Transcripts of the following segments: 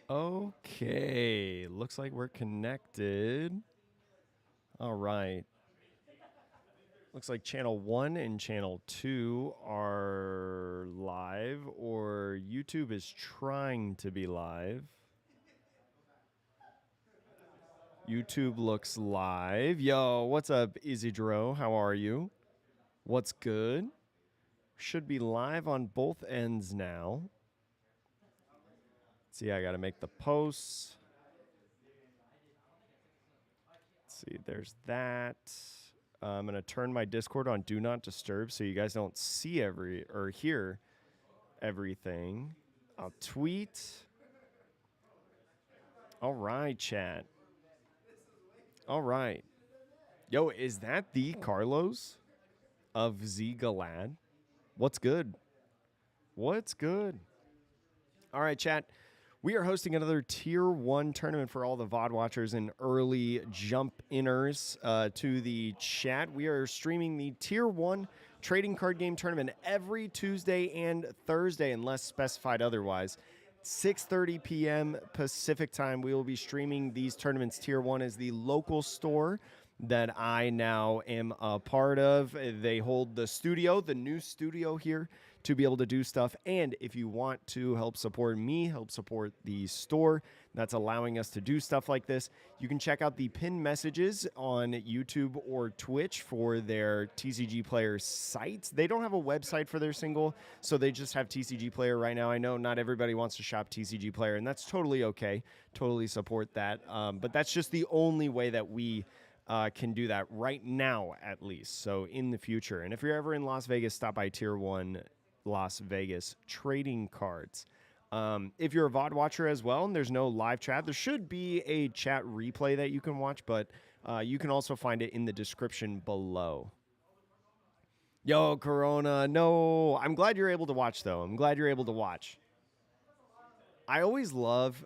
Okay, looks like we're connected. All right. Looks like channel 1 and channel 2 are live, or YouTube is trying to be live. YouTube looks live. Yo, what's up, Isidro? How are you? What's good? Should be live on both ends now. See, I got to make the posts. Let's see, there's that. I'm going to turn my Discord on Do Not Disturb so you guys don't see or hear everything. I'll tweet. All right, chat. All right. Yo, is that the Carlos of Z Galad? What's good? What's good? All right, chat. We are hosting another Tier 1 tournament for all the VOD watchers and early jump-inners to the chat. We are streaming the Tier 1 trading card game tournament every Tuesday and Thursday, unless specified otherwise. 6:30 p.m. Pacific time, we will be streaming these tournaments. Tier 1 is the local store that I now am a part of. They hold the studio, the new studio here, to be able to do stuff. And if you want to help support me, help support the store that's allowing us to do stuff like this, you can check out the pinned messages on YouTube or Twitch for their TCG Player sites. They don't have a website for their single, so they just have TCG Player right now. I know not everybody wants to shop TCG Player, and that's totally okay. Totally support that. But that's just the only way that we can do that right now, at least. So in the future, and if you're ever in Las Vegas, stop by Tier 1 Las Vegas Trading Cards. If you're a VOD watcher as well and there's no live chat, there should be a chat replay that you can watch, but you can also find it in the description below. Yo, Corona. No, I'm glad you're able to watch, though. I'm glad you're able to watch. I always love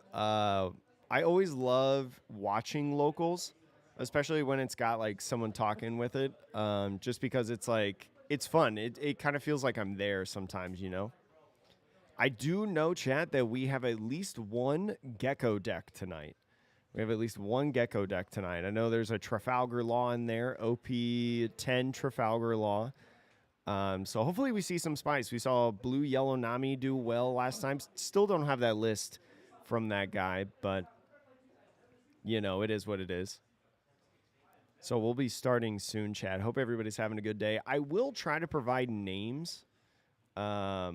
watching locals, especially when it's got like someone talking with it, just because it's like, it's fun. It kind of feels like I'm there sometimes, you know? I do know, chat, that we have at least one Gecko deck tonight. We have at least one Gecko deck tonight. I know there's a Trafalgar Law in there, OP10 Trafalgar Law. So hopefully we see some spice. We saw Blue Yellow Nami do well last time. Still don't have that list from that guy, but, you know, it is what it is. So we'll be starting soon, chat. Hope everybody's having a good day. I will try to provide names. Let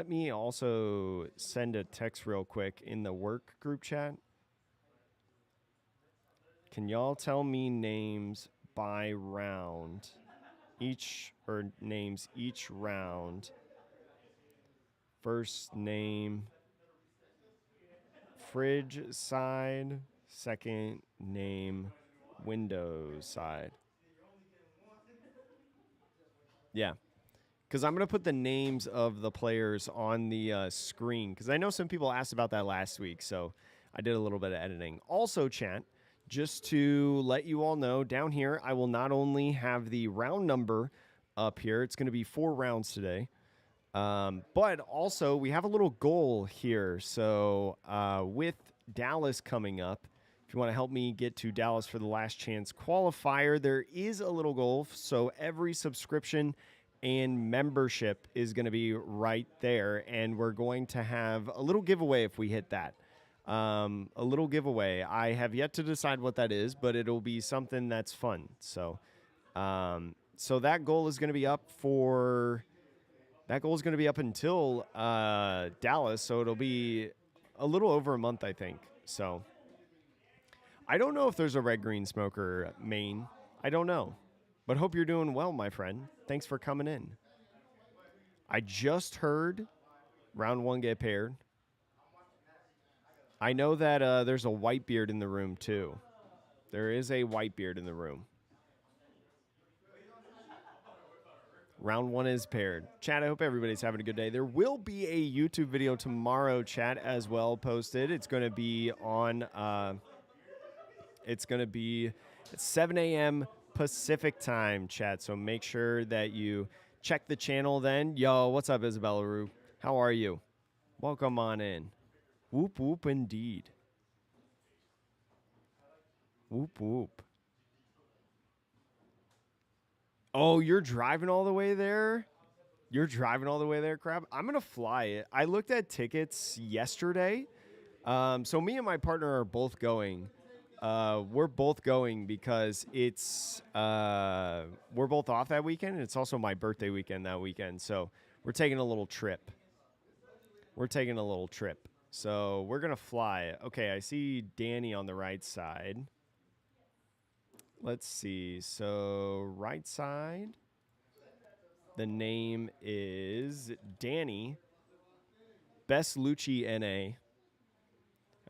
me also send a text real quick in the work group chat. Can y'all tell me names by round? Names each round. First name, fridge side. Second name, Windows side. Yeah. Because I'm going to put the names of the players on the screen. Because I know some people asked about that last week. So I did a little bit of editing. Also, chat, just to let you all know, down here, I will not only have the round number up here. It's going to be 4 rounds today. But also, we have a little goal here. So with Dallas coming up, if you want to help me get to Dallas for the last chance qualifier, there is a little goal. So every subscription and membership is going to be right there. And we're going to have a little giveaway if we hit that. A little giveaway. I have yet to decide what that is, but it'll be something that's fun. So so that goal is going to be up for... That goal is going to be up until Dallas, so it'll be a little over a month, I think. So I don't know if there's a red-green smoker main. I don't know. But hope you're doing well, my friend. Thanks for coming in. I just heard round 1 get paired. I know that there's a Whitebeard in the room, too. There is a Whitebeard in the room. Round 1 is paired. Chat, I hope everybody's having a good day. There will be a YouTube video tomorrow, chat, as well, posted. It's going to be on, it's going to be at 7 a.m. Pacific time, chat. So make sure that you check the channel then. Yo, what's up, Isabella Rue? How are you? Welcome on in. Whoop whoop indeed. Whoop whoop. Oh, you're driving all the way there? You're driving all the way there, Crab? I'm going to fly it. I looked at tickets yesterday. So me and my partner are both going. We're both going because it's we're both off that weekend, and it's also my birthday weekend that weekend. So we're taking a little trip. So we're going to fly. Okay, I see Danny on the right side. Let's see. So right side. The name is Danny. Best Lucci NA.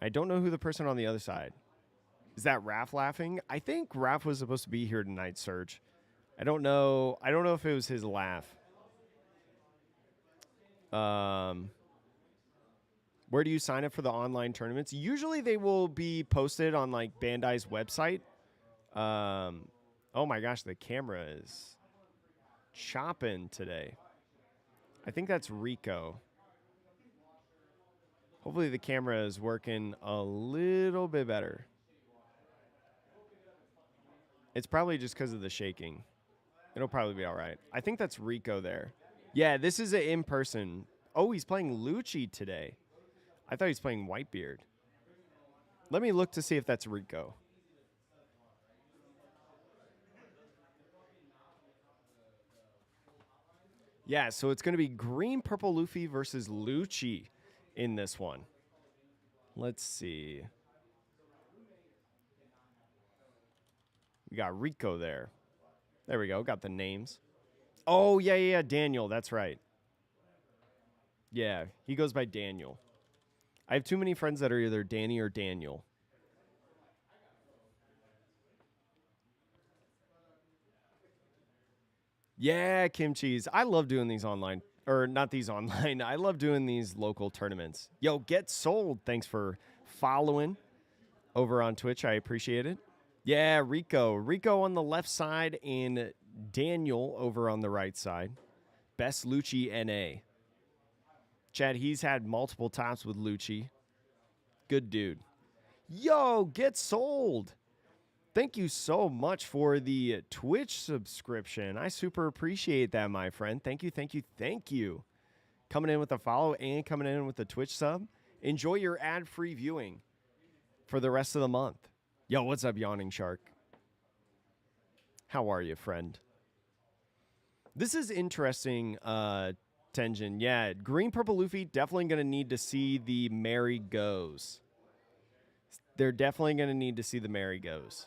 I don't know who the person on the other side. Is that Raph laughing? I think Raph was supposed to be here tonight, Serge. I don't know if it was his laugh. Where do you sign up for the online tournaments? Usually they will be posted on like Bandai's website. Oh my gosh, the camera is chopping today. I think that's Rico. Hopefully the camera is working a little bit better. It's probably just because of the shaking. It'll probably be all right. I think that's Rico there. Yeah, this is an in-person. Oh, he's playing Lucci today. I thought he was playing Whitebeard. Let me look to see if that's Rico. Yeah, so it's going to be Green Purple Luffy versus Lucci in this one. Let's see. We got Rico there. There we go. Got the names. Oh, yeah. Daniel. That's right. Yeah, he goes by Daniel. I have too many friends that are either Danny or Daniel. Yeah, Kim Cheese. I love doing these online. Or not these online. I love doing these local tournaments. Yo, Get Sold. Thanks for following over on Twitch. I appreciate it. Yeah, Rico. Rico on the left side and Daniel over on the right side. Best Lucci NA. Chad, he's had multiple tops with Lucci. Good dude. Yo, Get Sold. Thank you so much for the Twitch subscription. I super appreciate that, my friend. Thank you. Coming in with a follow and coming in with a Twitch sub. Enjoy your ad-free viewing for the rest of the month. Yo, what's up, Yawning Shark? How are you, friend? This is interesting, Tenjin. Yeah, Green Purple Luffy definitely going to need to see the Merry Goes. They're definitely going to need to see the Merry Goes.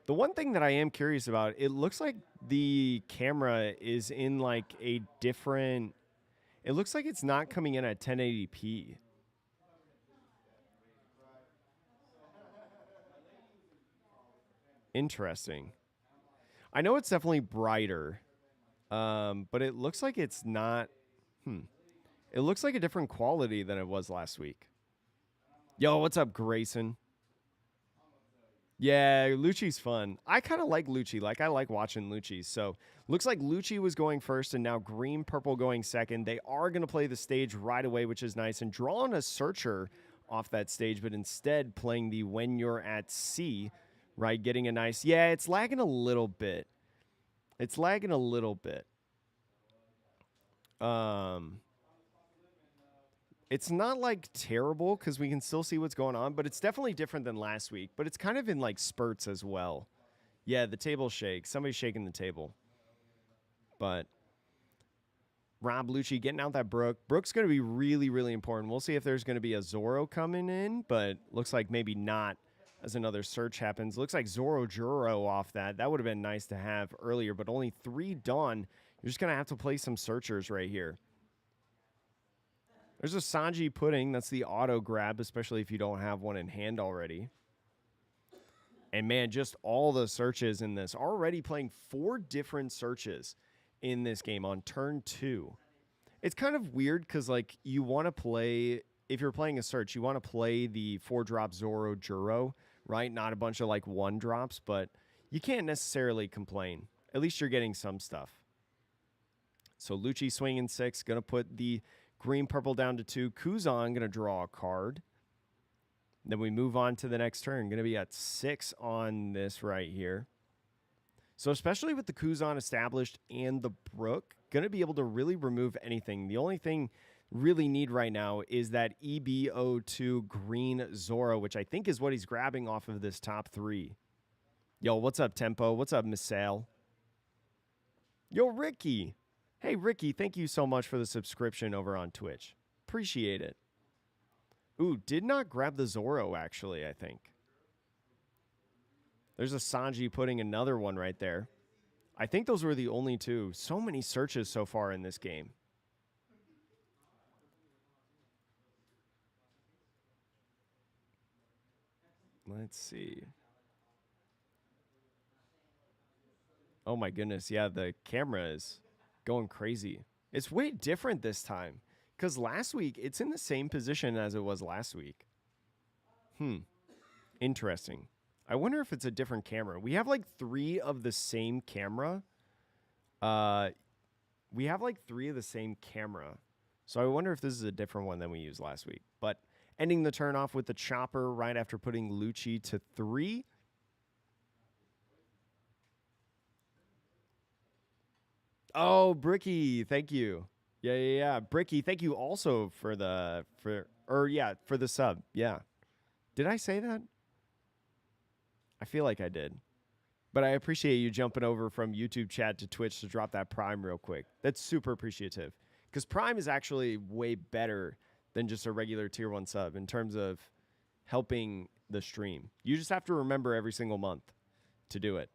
The one thing that I am curious about, it looks like the camera is in like a different... It looks like it's not coming in at 1080p. Interesting. I know it's definitely brighter, but it looks like it's not... It looks like a different quality than it was last week. Yo, what's up, Grayson? Yeah, Lucci's fun. I kind of like Lucci. Like, I like watching Lucci. So, looks like Lucci was going first and now Green Purple going second. They are going to play the stage right away, which is nice. And drawing a searcher off that stage, but instead playing the When You're at Sea, right? Getting a nice... Yeah, it's lagging a little bit. It's not like terrible because we can still see what's going on, but it's definitely different than last week. But it's kind of in like spurts as well. Yeah, the table shakes. Somebody's shaking the table. But Rob Lucci getting out that Brook. Brook's going to be really, really important. We'll see if there's going to be a Zoro coming in, but looks like maybe not as another search happens. Looks like Zoro Juro off that. That would have been nice to have earlier, but only 3 done. You're just going to have to play some searchers right here. There's a Sanji Pudding. That's the auto grab, especially if you don't have one in hand already. And, man, just all the searches in this. Already playing 4 different searches in this game on turn 2. It's kind of weird because, like, you want to play... If you're playing a search, you want to play the 4-drop Zoro Juro, right? Not a bunch of, like, 1-drops, but you can't necessarily complain. At least you're getting some stuff. So, Lucci swinging 6. Going to put the... Green, purple down to 2. Kuzan going to draw a card. Then we move on to the next turn. Going to be at 6 on this right here. So especially with the Kuzan established and the Brook, going to be able to really remove anything. The only thing really need right now is that EB02 green Zora, which I think is what he's grabbing off of this top 3. Yo, what's up, Tempo? What's up, Miss Sal? Yo, Ricky. Hey, Ricky, thank you so much for the subscription over on Twitch. Appreciate it. Ooh, did not grab the Zoro, actually, I think. There's a Sanji putting another one right there. I think those were the only 2. So many searches so far in this game. Let's see. Oh my goodness, yeah, the camera is going crazy. It's way different this time. Because last week, it's in the same position as it was last week. Interesting. I wonder if it's a different camera. We have like 3 of the same camera. We have like 3 of the same camera. So I wonder if this is a different one than we used last week. But ending the turn off with the chopper right after putting Lucci to 3. Oh, Bricky, thank you. Yeah. Bricky, thank you also for the sub. Yeah. Did I say that? I feel like I did. But I appreciate you jumping over from YouTube chat to Twitch to drop that Prime real quick. That's super appreciative. Because Prime is actually way better than just a regular tier 1 sub in terms of helping the stream. You just have to remember every single month to do it.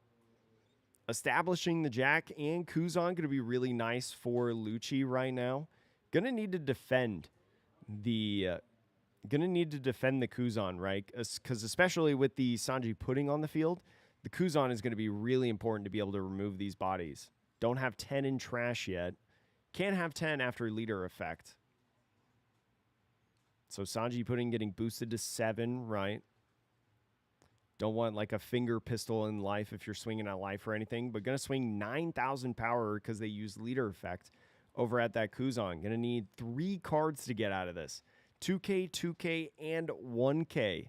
Establishing the Jack and Kuzan going to be really nice for Lucci right now. Going to need to defend the Kuzan, right? Because especially with the Sanji Pudding on the field, the Kuzan is going to be really important to be able to remove these bodies. Don't have 10 in trash yet. Can't have 10 after leader effect. So Sanji Pudding getting boosted to 7, right? Don't want like a finger pistol in life if you're swinging at life or anything, but going to swing 9,000 power because they use leader effect over at that Kuzan. Going to need 3 cards to get out of this. 2K, 2K, and 1K.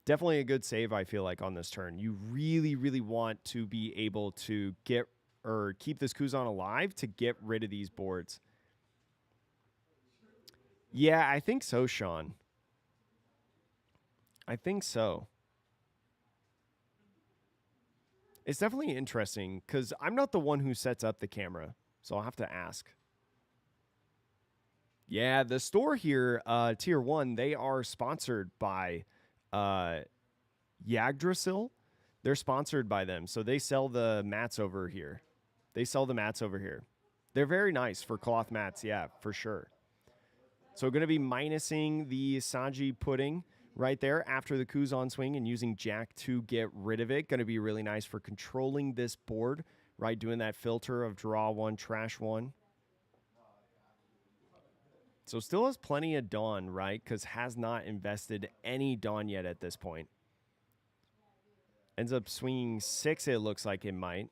Definitely a good save, I feel like, on this turn. You really, really want to be able to get or keep this Kuzan alive to get rid of these boards. Yeah, I think so, Sean. I think so. It's definitely interesting because I'm not the one who sets up the camera, so I'll have to ask. Yeah, the store here, Tier 1, they are sponsored by Yggdrasil. They're sponsored by them, so they sell the mats over here. They're very nice for cloth mats, yeah, for sure. So going to be minusing the Sanji Pudding right there after the Kuzan swing and using Jack to get rid of it. Going to be really nice for controlling this board, right? Doing that filter of draw 1, trash 1. So still has plenty of Dawn, right? Because has not invested any Dawn yet at this point. Ends up swinging 6, it looks like it might.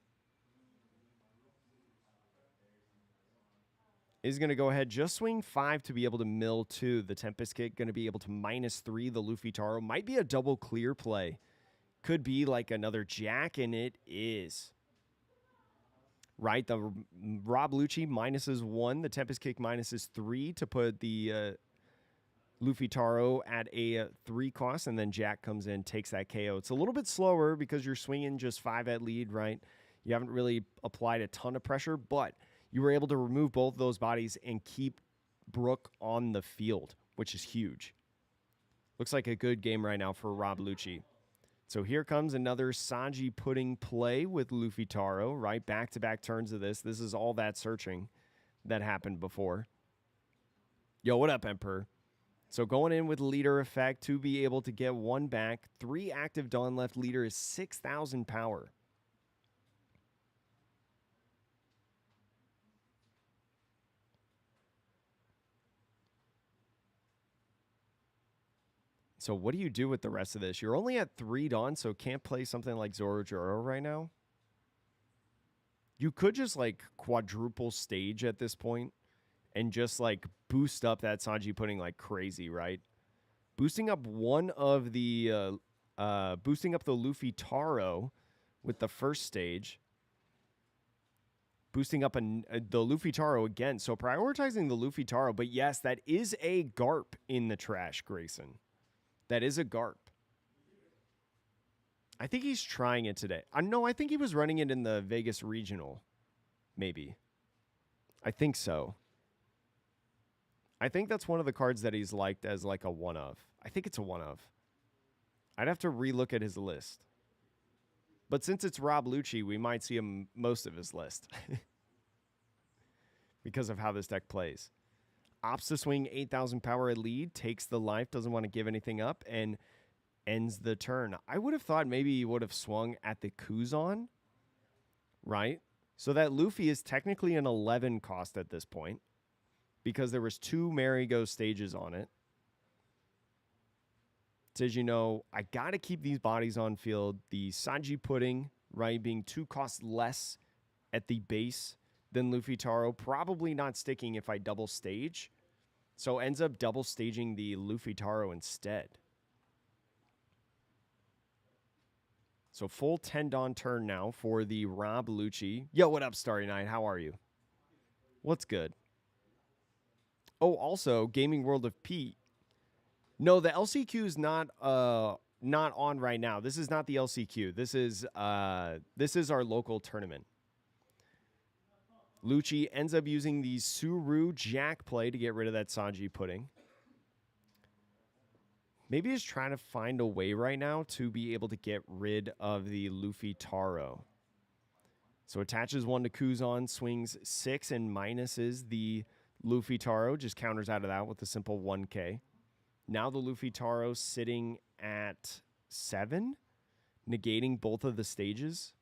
Is going to go ahead, just swing 5 to be able to mill 2. The Tempest Kick going to be able to -3 the Luffy Taro. Might be a double clear play. Could be like another Jack, and it is. Right, the Rob Lucci -1. The Tempest Kick -3 to put the Luffy Taro at a 3 cost, and then Jack comes in, takes that KO. It's a little bit slower because you're swinging just 5 at lead, right? You haven't really applied a ton of pressure, but you were able to remove both of those bodies and keep Brook on the field, which is huge. Looks like a good game right now for Rob Lucci. So here comes another Sanji Pudding play with Luffy Taro, right? Back-to-back turns of this. This is all that searching that happened before. Yo, what up, Emperor? So going in with leader effect to be able to get 1 back. 3 active Dawn left. Leader is 6,000 power. So what do you do with the rest of this? You're only at 3 Dawn, so can't play something like Zoro right now. You could just like quadruple stage at this point and just like boost up that Sanji Pudding like crazy, right? Boosting up one of the boosting up the Luffy Taro with the first stage. Boosting up the Luffy Taro again. So prioritizing the Luffy Taro. But yes, that is a Garp in the trash, Grayson. That is a Garp. I think he's trying it today. No, I think he was running it in the Vegas Regional. Maybe. I think so. I think that's one of the cards that he's liked as like a one of. I think it's a one of. I'd have to relook at his list. But since it's Rob Lucci, we might see him most of his list. Because of how this deck plays. Opts to swing 8,000 power at lead, takes the life, doesn't want to give anything up, and ends the turn. I would have thought maybe he would have swung at the Kuzan, right? So that Luffy is technically an 11 cost at this point because there was 2 Merry-Go stages on it. It says, you know, I got to keep these bodies on field. The Sanji Pudding, right, being 2 costs less at the base than Luffy Taro. Probably not sticking if I double stage. So ends up double staging the Luffy Taro instead. So full 10 Dawn turn now for the Rob Lucci. Yo, what up, Starry Night? How are you? What's good? Oh, also, Gaming World of Pete. No, the LCQ is not on right now. This is not the LCQ. This is our local tournament. Lucci ends up using the Suru Jack play to get rid of that Sanji Pudding. Maybe he's trying to find a way right now to be able to get rid of the Luffy Taro. So attaches 1 to Kuzan, swings 6 and minuses the Luffy Taro. Just counters out of that with a simple 1K. Now the Luffy Taro sitting at 7, negating both of the stages.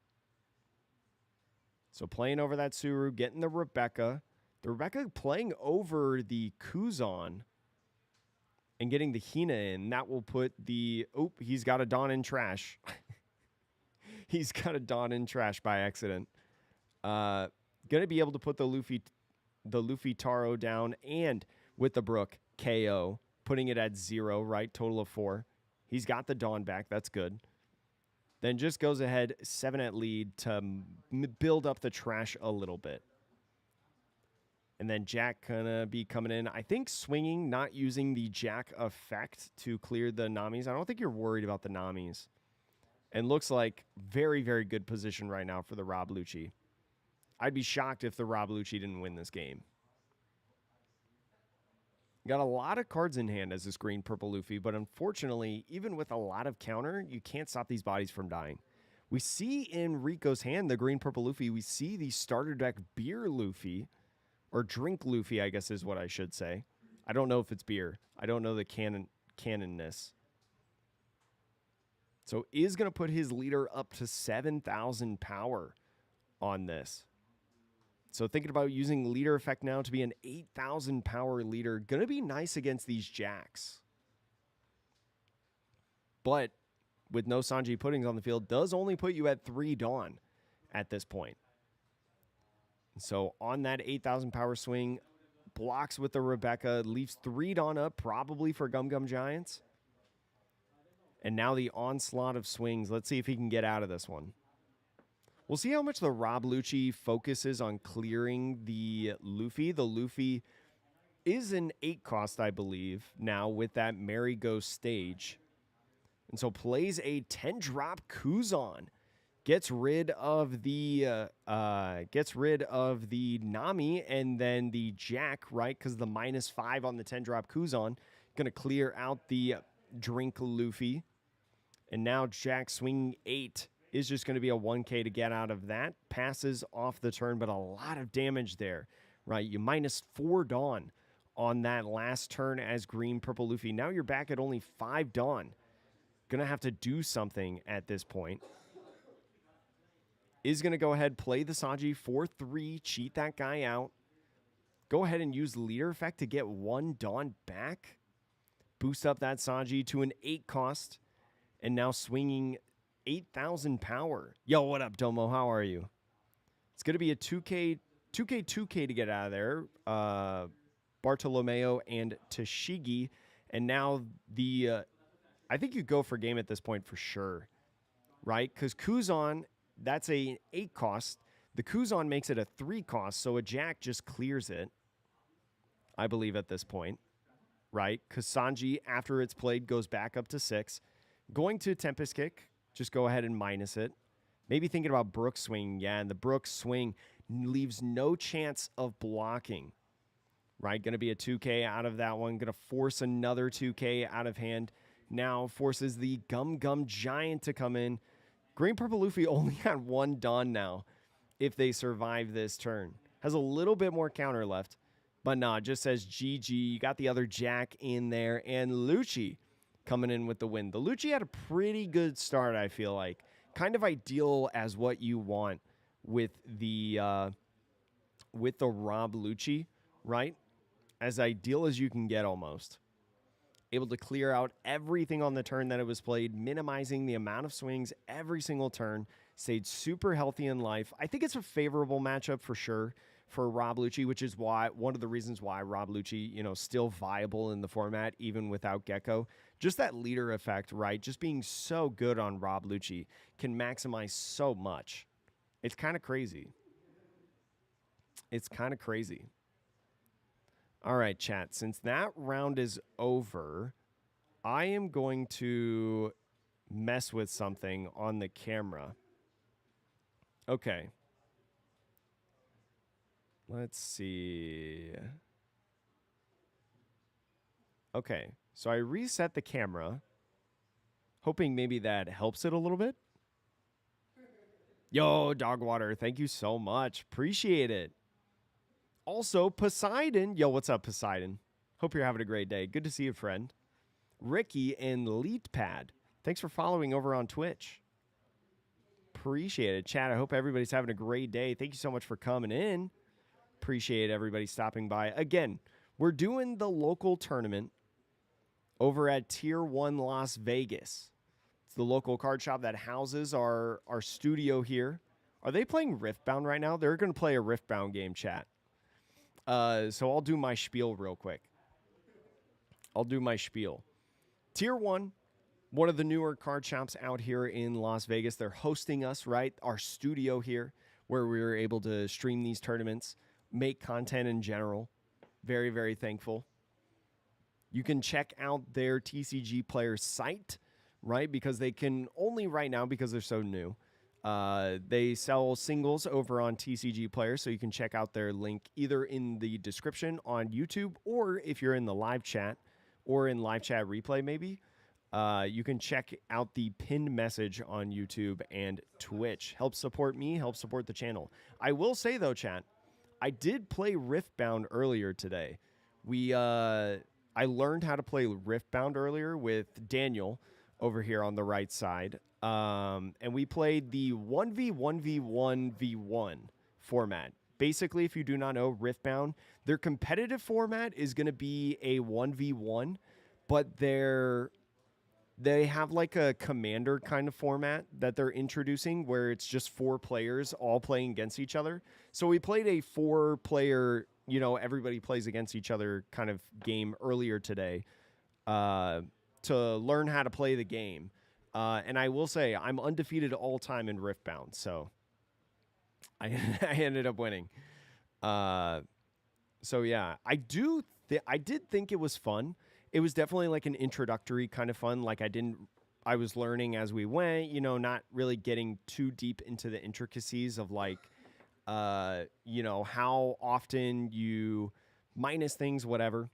So playing over that Suru, getting the Rebecca. The Rebecca playing over the Kuzan and getting the Hina in. That will put the... Oh, he's got a Dawn in trash. He's got a Dawn in trash by accident. Going to be able to put the Luffy Taro down and with the Brook KO, putting it at 0, right? Total of 4. He's got the Dawn back. That's good. Then just goes ahead 7 at lead to build up the trash a little bit. And then Jack gonna be coming in. I think swinging, not using the Jack effect to clear the Namis. I don't think you're worried about the Namis. And looks like very, very good position right now for the Rob Lucci. I'd be shocked if the Rob Lucci didn't win this game. Got a lot of cards in hand as this green purple Luffy, but unfortunately, even with a lot of counter, you can't stop these bodies from dying. We see in Rico's hand, the green purple Luffy, we see the starter deck beer Luffy, or drink Luffy, I guess is what I should say. I don't know if it's beer. I don't know the canonness. So is going to put his leader up to 7,000 power on this. So thinking about using leader effect now to be an 8,000 power leader. Going to be nice against these Jacks. But with no Sanji Puddings on the field, does only put you at 3 Dawn at this point. So on that 8,000 power swing, blocks with the Rebecca, leaves 3 Dawn up, probably for Gum Gum Giants. And now the onslaught of swings. Let's see if he can get out of this one. We'll see how much the Rob Lucci focuses on clearing the Luffy. The Luffy is an 8 cost, I believe, now with that Merry-Go stage. And so plays a 10-drop Kuzan. Gets rid of the Nami and then the Jack, right? Because the -5 on the 10-drop Kuzan. Going to clear out the drink Luffy. And now Jack swinging 8 is just going to be a 1K to get out of that. Passes off the turn, but a lot of damage there, right? You -4 Dawn on that last turn as green purple Luffy. Now you're back at only 5 Dawn. Going to have to do something at this point. Is going to go ahead, play the Sanji 4-3, cheat that guy out. Go ahead and use leader effect to get 1 Dawn back. Boost up that Sanji to an 8 cost. And now swinging 8,000 power. Yo, what up, Domo? How are you? It's going to be a 2K to get out of there. Bartolomeo, and Tashigi. And now the I think you go for game at this point for sure, right? Because Kuzan, that's a 8 cost. The Kuzan makes it a 3 cost, so a Jack just clears it, I believe, at this point, right? Because Sanji, after it's played, goes back up to 6. Going to Tempest Kick, just go ahead and minus it. Maybe thinking about Brook swing. Yeah, and the Brook swing leaves no chance of blocking, right? Going to be a 2K out of that one. Going to force another 2K out of hand. Now forces the Gum Gum Giant to come in. Green Purple Luffy only had 1 Dawn now if they survive this turn. Has a little bit more counter left, but nah, just says GG. You got the other Jack in there, and Lucci coming in with the win. The Lucci had a pretty good start, I feel like. Kind of ideal as what you want with the Rob Lucci, right? As ideal as you can get almost. Able to clear out everything on the turn that it was played, minimizing the amount of swings every single turn. Stayed super healthy in life. I think it's a favorable matchup for sure for Rob Lucci, which is why one of the reasons why Rob Lucci, still viable in the format even without Gecko. Just that leader effect, right? Just being so good on Rob Lucci can maximize so much. It's kind of crazy. It's kind of crazy. All right, chat. Since that round is over, I am going to mess with something on the camera. Okay. Let's see. Okay. So I reset the camera, hoping maybe that helps it a little bit. Yo, Dogwater, thank you so much. Appreciate it. Also, Poseidon. Yo, what's up, Poseidon? Hope you're having a great day. Good to see you, friend. Ricky and Leetpad. Thanks for following over on Twitch. Appreciate it. Chat, I hope everybody's having a great day. Thank you so much for coming in. Appreciate everybody stopping by. Again, we're doing the local tournament over at Tier 1 Las Vegas. It's the local card shop that houses our studio here. Are they playing Riftbound right now? They're going to play a Riftbound game, chat. So I'll do my spiel real quick. Tier 1, one of the newer card shops out here in Las Vegas. They're hosting us, right? Our studio here, where we were able to stream these tournaments, make content in general. Very, very thankful. You can check out their TCG player site, right? Because they can only right now, because they're so new, they sell singles over on TCG Player, so you can check out their link either in the description on YouTube, or if you're in the live chat or in live chat replay maybe, you can check out the pinned message on YouTube and Twitch. Help support me, help support the channel. I will say though, chat, I did play Riftbound earlier today. I learned how to play Riftbound earlier with Daniel over here on the right side. And we played the 1v1v1v1 format. Basically, if you do not know Riftbound, their competitive format is going to be a 1v1, but they have like a commander kind of format that they're introducing where it's just 4 players all playing against each other. So we played a 4-player, everybody plays against each other kind of game earlier today to learn how to play the game. And I will say I'm undefeated all time in Riftbound, so I ended up winning. So yeah, I did think it was fun. It was definitely like an introductory kind of fun. Like I was learning as we went, not really getting too deep into the intricacies of like, how often you minus things, whatever.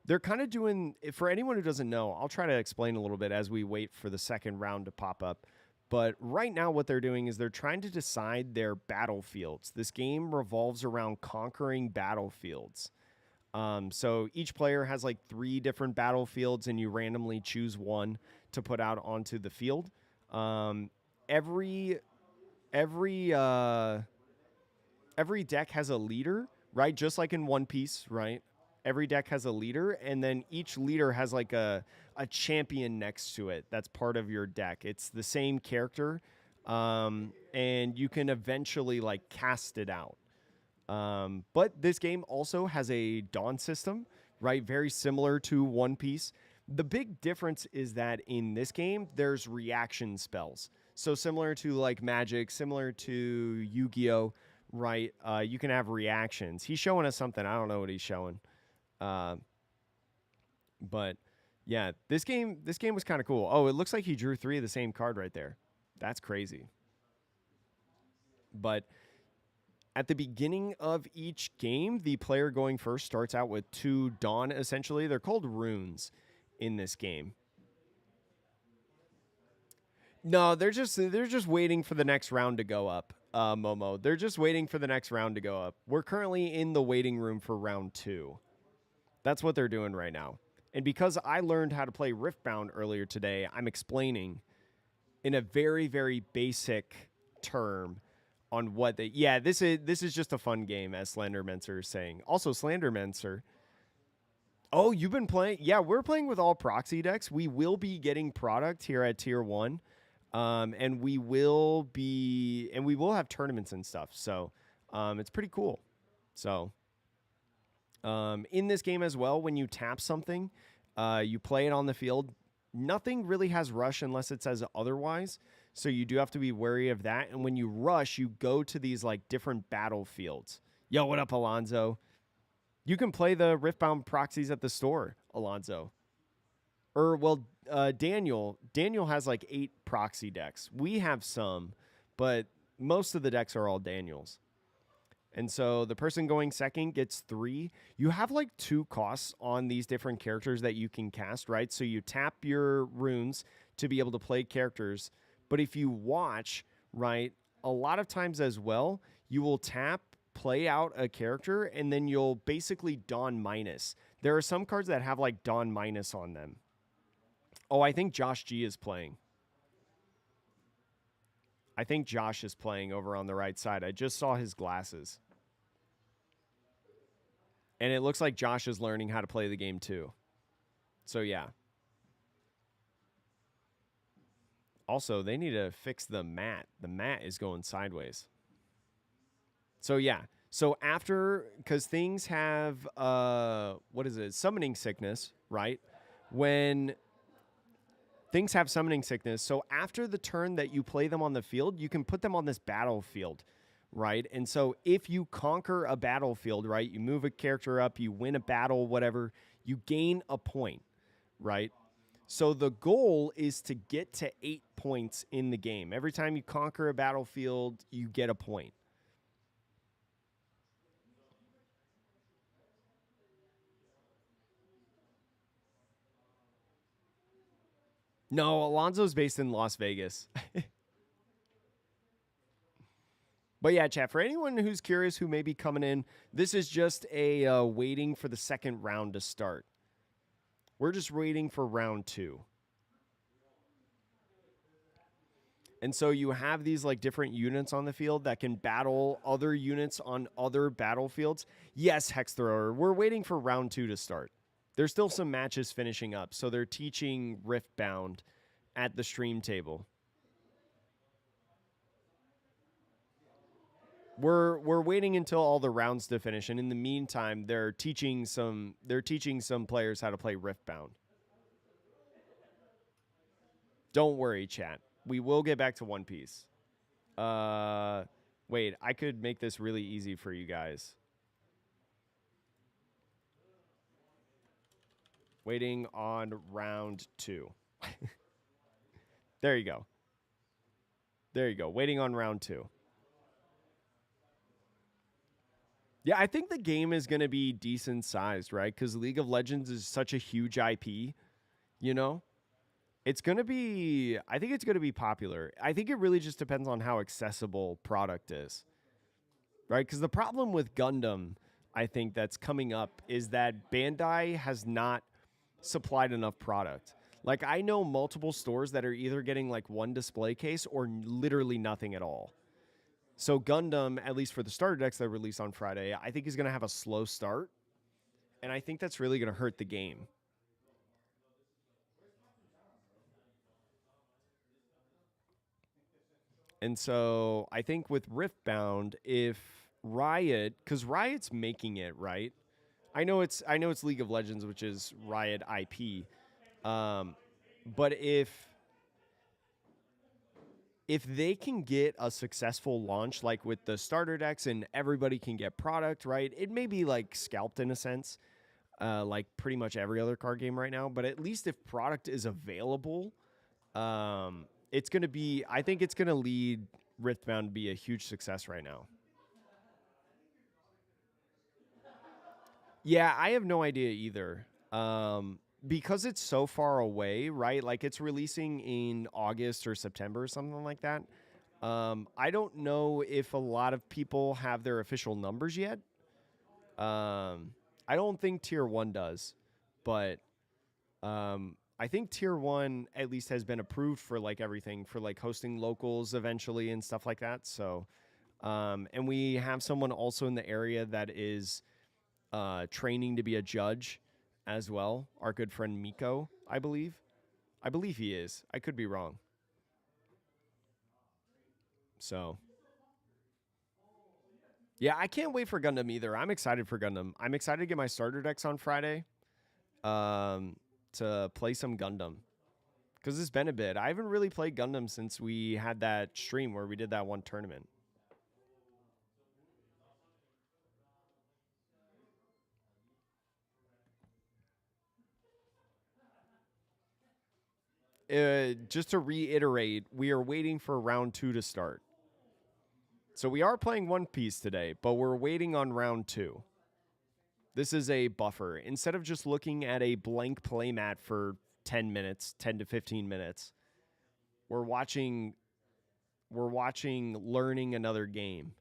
They're kind of doing, for anyone who doesn't know, I'll try to explain a little bit as we wait for the second round to pop up. But right now what they're doing is they're trying to decide their battlefields. This game revolves around conquering battlefields. So each player has like 3 different battlefields, and you randomly choose one to put out onto the field. Every deck has a leader, right? Just like in One Piece, right? Every deck has a leader, and then each leader has like a champion next to it. That's part of your deck. It's the same character, and you can eventually like cast it out. But this game also has a dawn system, right? Very similar to One Piece. The big difference is that in this game, there's reaction spells. So similar to like Magic, similar to Yu-Gi-Oh, right? You can have reactions. He's showing us something. I don't know what he's showing. Uh, but yeah, this game was kind of cool. Oh, it looks like he drew 3 of the same card right there. That's crazy. But at the beginning of each game, the player going first starts out with 2 Dawn, essentially. They're called runes in this game. No, they're just waiting for the next round to go up, Momo. They're just waiting for the next round to go up. We're currently in the waiting room for round 2. That's what they're doing right now. And because I learned how to play Riftbound earlier today, I'm explaining in a very, very basic term on what they. Yeah, this is just a fun game, as Slendermancer is saying. Also, Slendermancer. Oh, you've been playing? Yeah, we're playing with all proxy decks. We will be getting product here at Tier 1. And we will have tournaments and stuff. So it's pretty cool. So in this game as well, when you tap something, you play it on the field. Nothing really has rush unless it says otherwise. So you do have to be wary of that. And when you rush, you go to these like different battlefields. Yo, what up, Alonzo? You can play the Riftbound proxies at the store, Alonzo. Daniel has like 8 proxy decks. We have some, but most of the decks are all Daniel's. And so the person going second gets 3. You have like 2 costs on these different characters that you can cast, right? So you tap your runes to be able to play characters. But if you watch, right, a lot of times as well, you will tap, play out a character, and then you'll basically Dawn minus. There are some cards that have like Dawn minus on them. Oh, I think Josh G is playing. I think Josh is playing over on the right side. I just saw his glasses. And it looks like Josh is learning how to play the game too. So, yeah. Also, they need to fix the mat. The mat is going sideways. So, yeah. So, after, because things have, summoning sickness, right? When things have summoning sickness. So after the turn that you play them on the field, you can put them on this battlefield, right? And so if you conquer a battlefield, right, you move a character up, you win a battle, whatever, you gain a point, right? So the goal is to get to 8 points in the game. Every time you conquer a battlefield, you get a point. No, Alonzo's based in Las Vegas. But yeah, chat, for anyone who's curious who may be coming in, this is just a waiting for the second round to start. We're just waiting for round 2. And so you have these like different units on the field that can battle other units on other battlefields. Yes, Hex Thrower, we're waiting for round 2 to start. There's still some matches finishing up, so they're teaching Riftbound at the stream table. We're waiting until all the rounds to finish, and in the meantime, they're teaching some players how to play Riftbound. Don't worry, chat. We will get back to One Piece. Wait, I could make this really easy for you guys. Waiting on round 2. There you go. There you go. Waiting on round 2. Yeah, I think the game is going to be decent sized, right? Because League of Legends is such a huge IP, you know? It's going to be, I think it's going to be popular. I think it really just depends on how accessible product is, right? Because the problem with Gundam, I think that's coming up is that Bandai has not supplied enough product. Like, I know multiple stores that are either getting like 1 display case or literally nothing at all. So Gundam, at least for the starter decks that release on Friday, I think is going to have a slow start. And I think that's really going to hurt the game. And so I think with Riftbound, if Riot, because Riot's making it, right? I know it's League of Legends, which is Riot IP. Um, but if they can get a successful launch like with the starter decks and everybody can get product, right? It may be like scalped in a sense, like pretty much every other card game right now. But at least if product is available, it's going to be, I think it's going to lead Riftbound to be a huge success right now. Yeah, I have no idea either. Because it's so far away, right? Like it's releasing in August or September or something like that. I don't know if a lot of people have their official numbers yet. I don't think Tier 1 does, but I think Tier 1 at least has been approved for like everything for like hosting locals eventually and stuff like that. So, and we have someone also in the area that is training to be a judge as well. Our good friend Miko, I believe. I believe he is. I could be wrong. So, yeah, I can't wait for Gundam either. I'm excited for Gundam. I'm excited to get my starter decks on Friday um, to play some Gundam. Because it's been a bit. I haven't really played Gundam since we had that stream where we did that one tournament. Just to reiterate, we are waiting for round 2 to start. So we are playing One Piece today, but we're waiting on round 2. This is a buffer. Instead of just looking at a blank playmat for 10 minutes, 10 to 15 minutes, we're watching learning another game.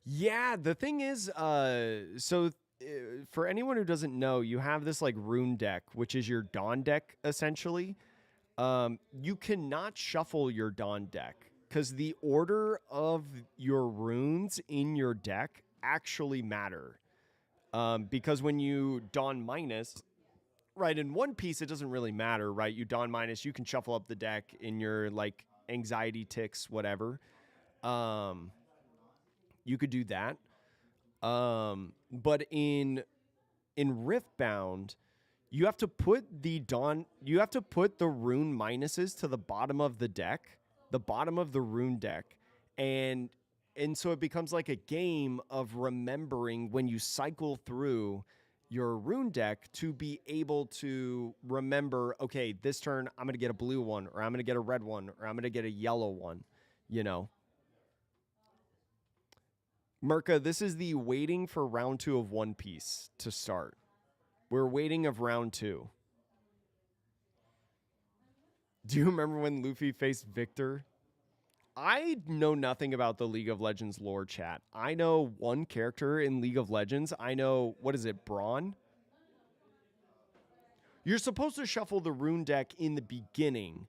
Yeah, the thing is, for anyone who doesn't know, you have this like rune deck, which is your Dawn deck essentially. You cannot shuffle your Dawn deck because the order of your runes in your deck actually matter. Because when you Dawn minus, right, in One Piece, it doesn't really matter, right? You Dawn minus, you can shuffle up the deck in your like anxiety ticks, whatever. Um, you could do that. But in Riftbound, you have to put the rune minuses to the bottom of the deck, the bottom of the rune deck, and so it becomes like a game of remembering when you cycle through your rune deck to be able to remember, okay, this turn I'm going to get a blue one, or I'm going to get a red one, or I'm going to get a yellow one, you know. Merca, this is the waiting for round 2 of One Piece to start. We're waiting of round 2. Do you remember when Luffy faced Victor? I know nothing about the League of Legends lore, chat. I know one character in League of Legends. I know, what is it, Braun? You're supposed to shuffle the rune deck in the beginning.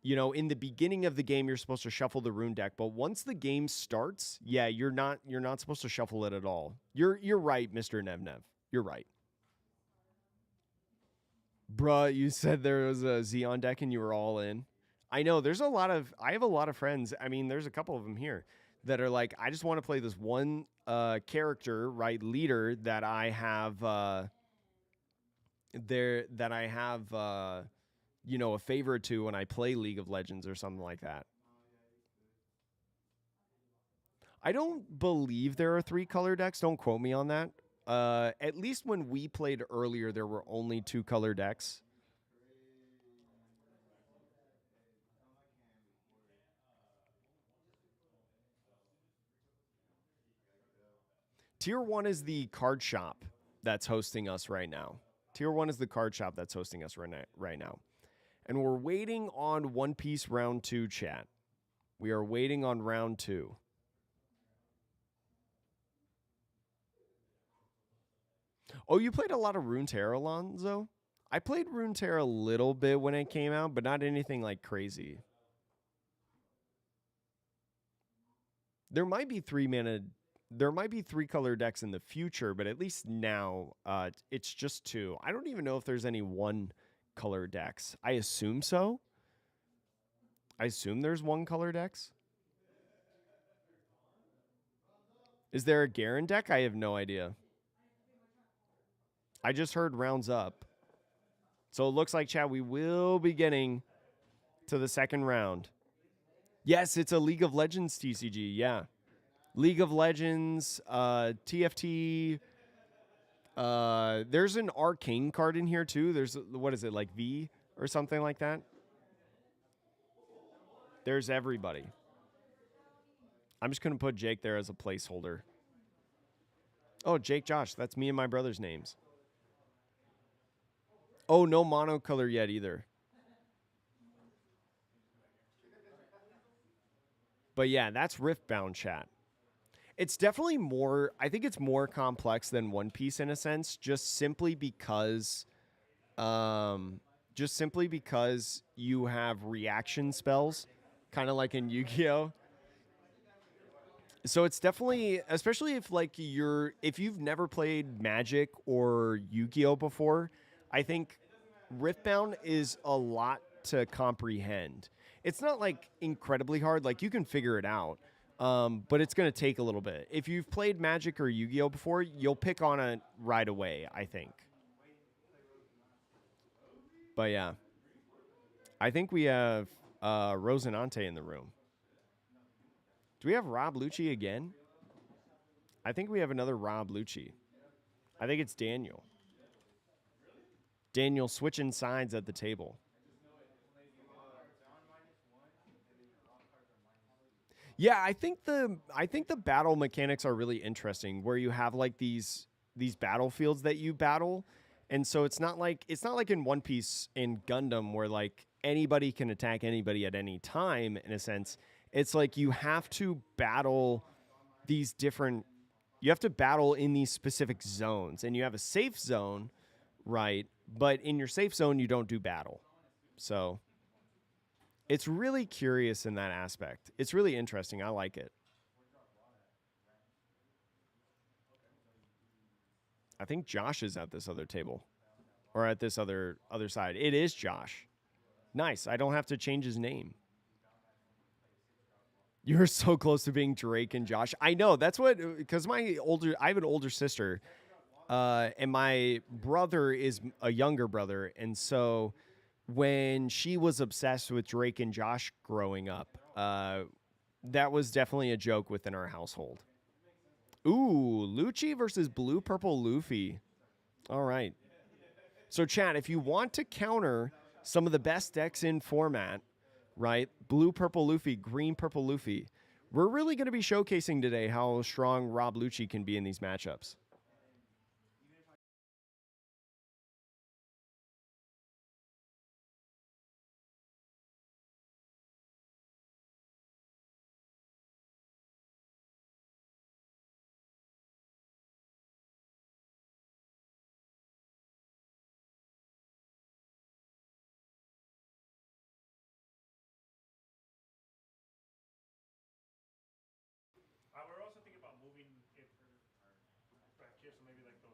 You know, in the beginning of the game, you're supposed to shuffle the rune deck. But once the game starts, yeah, you're not supposed to shuffle it at all. You're right, Mr. Nevnev. You're right. Bruh, you said there was a Xeon deck and you were all in. I know there's I have a lot of friends. I mean, there's a couple of them here that are like, I just want to play this one character, right, leader that I have you know, a favor to when I play League of Legends or something like that. I don't believe there are 3 color decks. Don't quote me on that. At least when we played earlier, there were only 2 color decks. Tier 1 is the card shop that's hosting us right now. Tier 1 is the card shop that's hosting us right now. And we're waiting on One Piece round 2, chat. We are waiting on round 2. Oh, you played a lot of Runeterra, Alonzo? I played Runeterra a little bit when it came out, but not anything like crazy. There might be 3 color decks in the future, but at least now it's just 2. I don't even know if there's any 1 color decks. I assume so. I assume there's one color decks. Is there a Garen deck? I have no idea. I just heard rounds up. So it looks like, chat, we will be getting to the second round. Yes, it's a League of Legends TCG. Yeah. League of Legends, TFT. There's an Arcane card in here, too. There's, what is it, like V or something like that? There's everybody. I'm just going to put Jake there as a placeholder. Oh, Jake Josh. That's me and my brother's names. Oh, no monocolor yet either. But yeah, that's Riftbound, chat. It's definitely more, I think it's more complex than One Piece in a sense, just simply because you have reaction spells, kind of like in Yu-Gi-Oh! So it's definitely, especially if you've never played Magic or Yu-Gi-Oh before, I think Riftbound is a lot to comprehend. It's not like incredibly hard, like you can figure it out, but it's going to take a little bit. If you've played Magic or Yu-Gi-Oh before, you'll pick on it right away, I think. But yeah, I think we have Rosinante in the room. Do we have Rob Lucci again? I think we have another Rob Lucci. I think it's Daniel. Daniel switching sides at the table. Yeah, I think the battle mechanics are really interesting, where you have like these battlefields that you battle, and so it's not like in One Piece and Gundam where like anybody can attack anybody at any time. In a sense, it's like you have to battle these different. You have to battle in these specific zones, and you have a safe zone, right? But in your safe zone, you don't do battle. So it's really curious in that aspect. It's really interesting. I like it. I think Josh is at this other table or at this other side. It is Josh. Nice. I don't have to change his name. You're so close to being Drake and Josh. I know. That's what, because I have an older sister, and my brother is a younger brother. And so when she was obsessed with Drake and Josh growing up, that was definitely a joke within our household. Ooh, Lucci versus Blue Purple Luffy. All right. So, chat, if you want to counter some of the best decks in format, right? Blue Purple Luffy, Green Purple Luffy. We're really going to be showcasing today how strong Rob Lucci can be in these matchups. We're also thinking about moving it back here, so maybe like the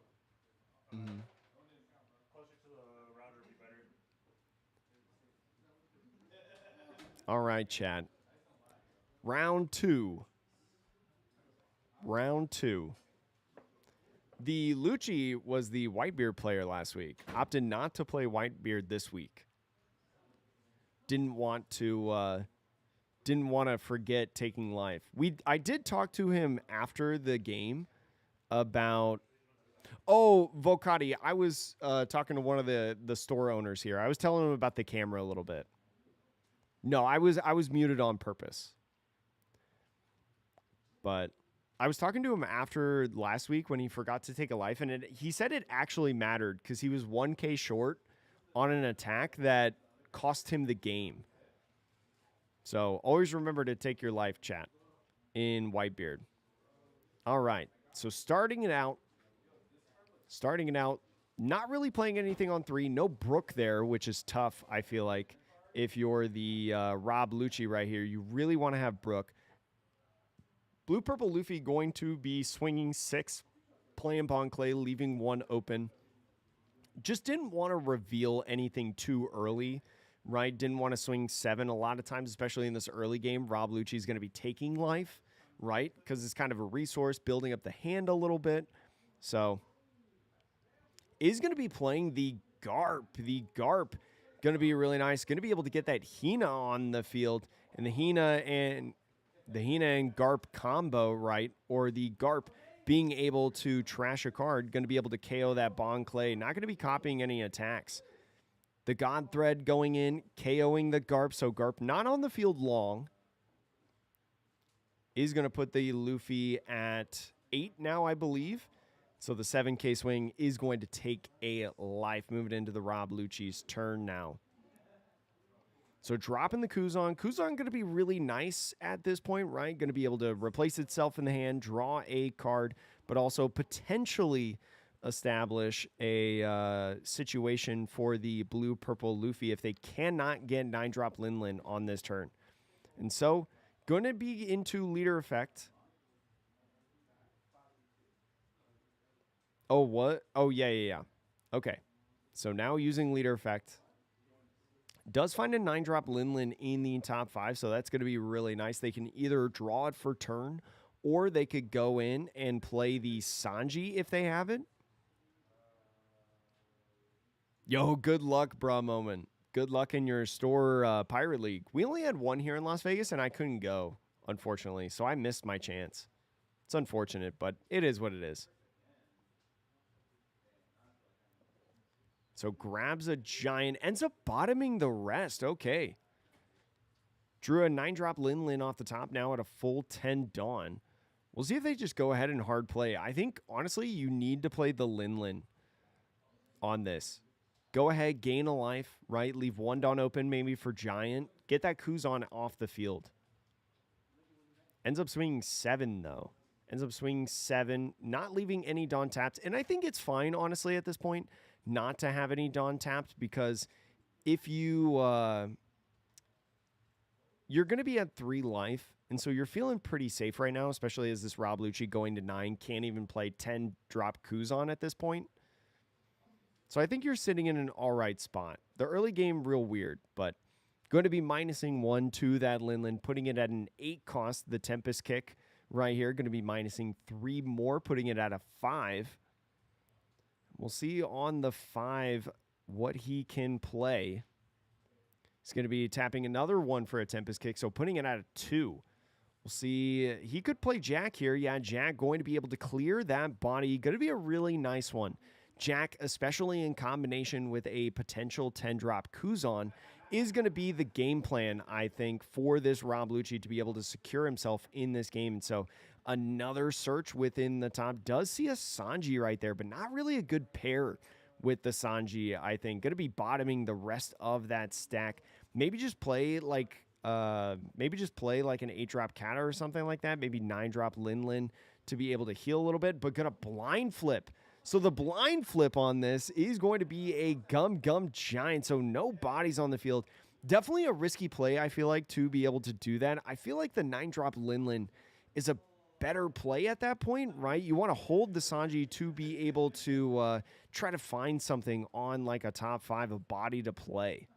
closer to the router would be better. All right, chat. Round two. Round two. The Lucci was the Whitebeard player last week. Opted not to play Whitebeard this week. Didn't want to forget taking life. I did talk to him after the game about. Oh, Vocati, I was talking to one of the store owners here. I was telling him about the camera a little bit. No, I was muted on purpose. But I was talking to him after last week when he forgot to take a life, and he said it actually mattered because he was 1K short on an attack that cost him the game. So always remember to take your life, chat, in Whitebeard. All right. So starting it out, not really playing anything on 3. No Brook there, which is tough, I feel like. If you're the Rob Lucci right here, you really want to have Brook. Blue Purple Luffy going to be swinging 6, playing Bon Clay, leaving 1 open. Just didn't want to reveal anything too early right? Didn't want to swing 7 a lot of times, especially in this early game. Rob Lucci is going to be taking life, right? Because it's kind of a resource, building up the hand a little bit. So is going to be playing the Garp. The Garp going to be really nice. Going to be able to get that Hina on the field. And the Hina and Garp combo, right? Or the Garp being able to trash a card, going to be able to KO that Bon Clay. Not going to be copying any attacks. The God Thread going in, KOing the Garp. So Garp not on the field long. Is going to put the Luffy at 8 now, I believe. So the 7K swing is going to take a life. Moving into the Rob Lucci's turn now. So dropping the Kuzan. Kuzan going to be really nice at this point, right? Going to be able to replace itself in the hand, draw a card, but also potentially establish a situation for the blue-purple Luffy if they cannot get 9-drop Linlin on this turn. And so going to be into leader effect. Oh, what? Oh, yeah. Okay. So now using leader effect. Does find a 9-drop Linlin in the top 5, so that's going to be really nice. They can either draw it for turn, or they could go in and play the Sanji if they have it. Yo, good luck, bruh moment. Good luck in your store Pirate League. We only had one here in Las Vegas, and I couldn't go, unfortunately, so I missed my chance. It's unfortunate, but it is what it is. So grabs a giant, ends up bottoming the rest. Okay. Drew a 9-drop Linlin off the top now at a full 10 Dawn. We'll see if they just go ahead and hard play. I think, honestly, you need to play the Linlin on this. Go ahead, gain a life, right? Leave 1 Dawn open maybe for Giant. Get that Kuzan off the field. Ends up swinging 7, though. Ends up swinging 7, not leaving any Dawn tapped. And I think it's fine, honestly, at this point, not to have any Dawn tapped, because if you you're going to be at 3 life, and so you're feeling pretty safe right now, especially as this Rob Lucci going to 9 can't even play 10 drop Kuzan at this point. So I think you're sitting in an all right spot. The early game real weird, but going to be minusing 1 to that Linlin, putting it at an 8 cost. The Tempest Kick right here going to be minusing 3 more, putting it at a 5. We'll see on the 5 what he can play. He's going to be tapping another 1 for a Tempest Kick, so putting it at a 2. We'll see. He could play Jack here. Yeah, Jack going to be able to clear that body. Going to be a really nice one. Jack, especially in combination with a potential 10-drop Kuzan, is going to be the game plan, I think, for this Rob Lucci to be able to secure himself in this game. And so another search within the top does see a Sanji right there, but not really a good pair with the Sanji, I think. Going to be bottoming the rest of that stack. Maybe just play like an 8-drop Kata or something like that. Maybe 9-drop Linlin to be able to heal a little bit, but going to blind flip. So the blind flip on this is going to be a Gum Giant, so no bodies on the field. Definitely a risky play, I feel like, to be able to do that. I feel like the 9-drop Linlin is a better play at that point, right? You want to hold the Sanji to be able to try to find something on like a top 5, a body to play.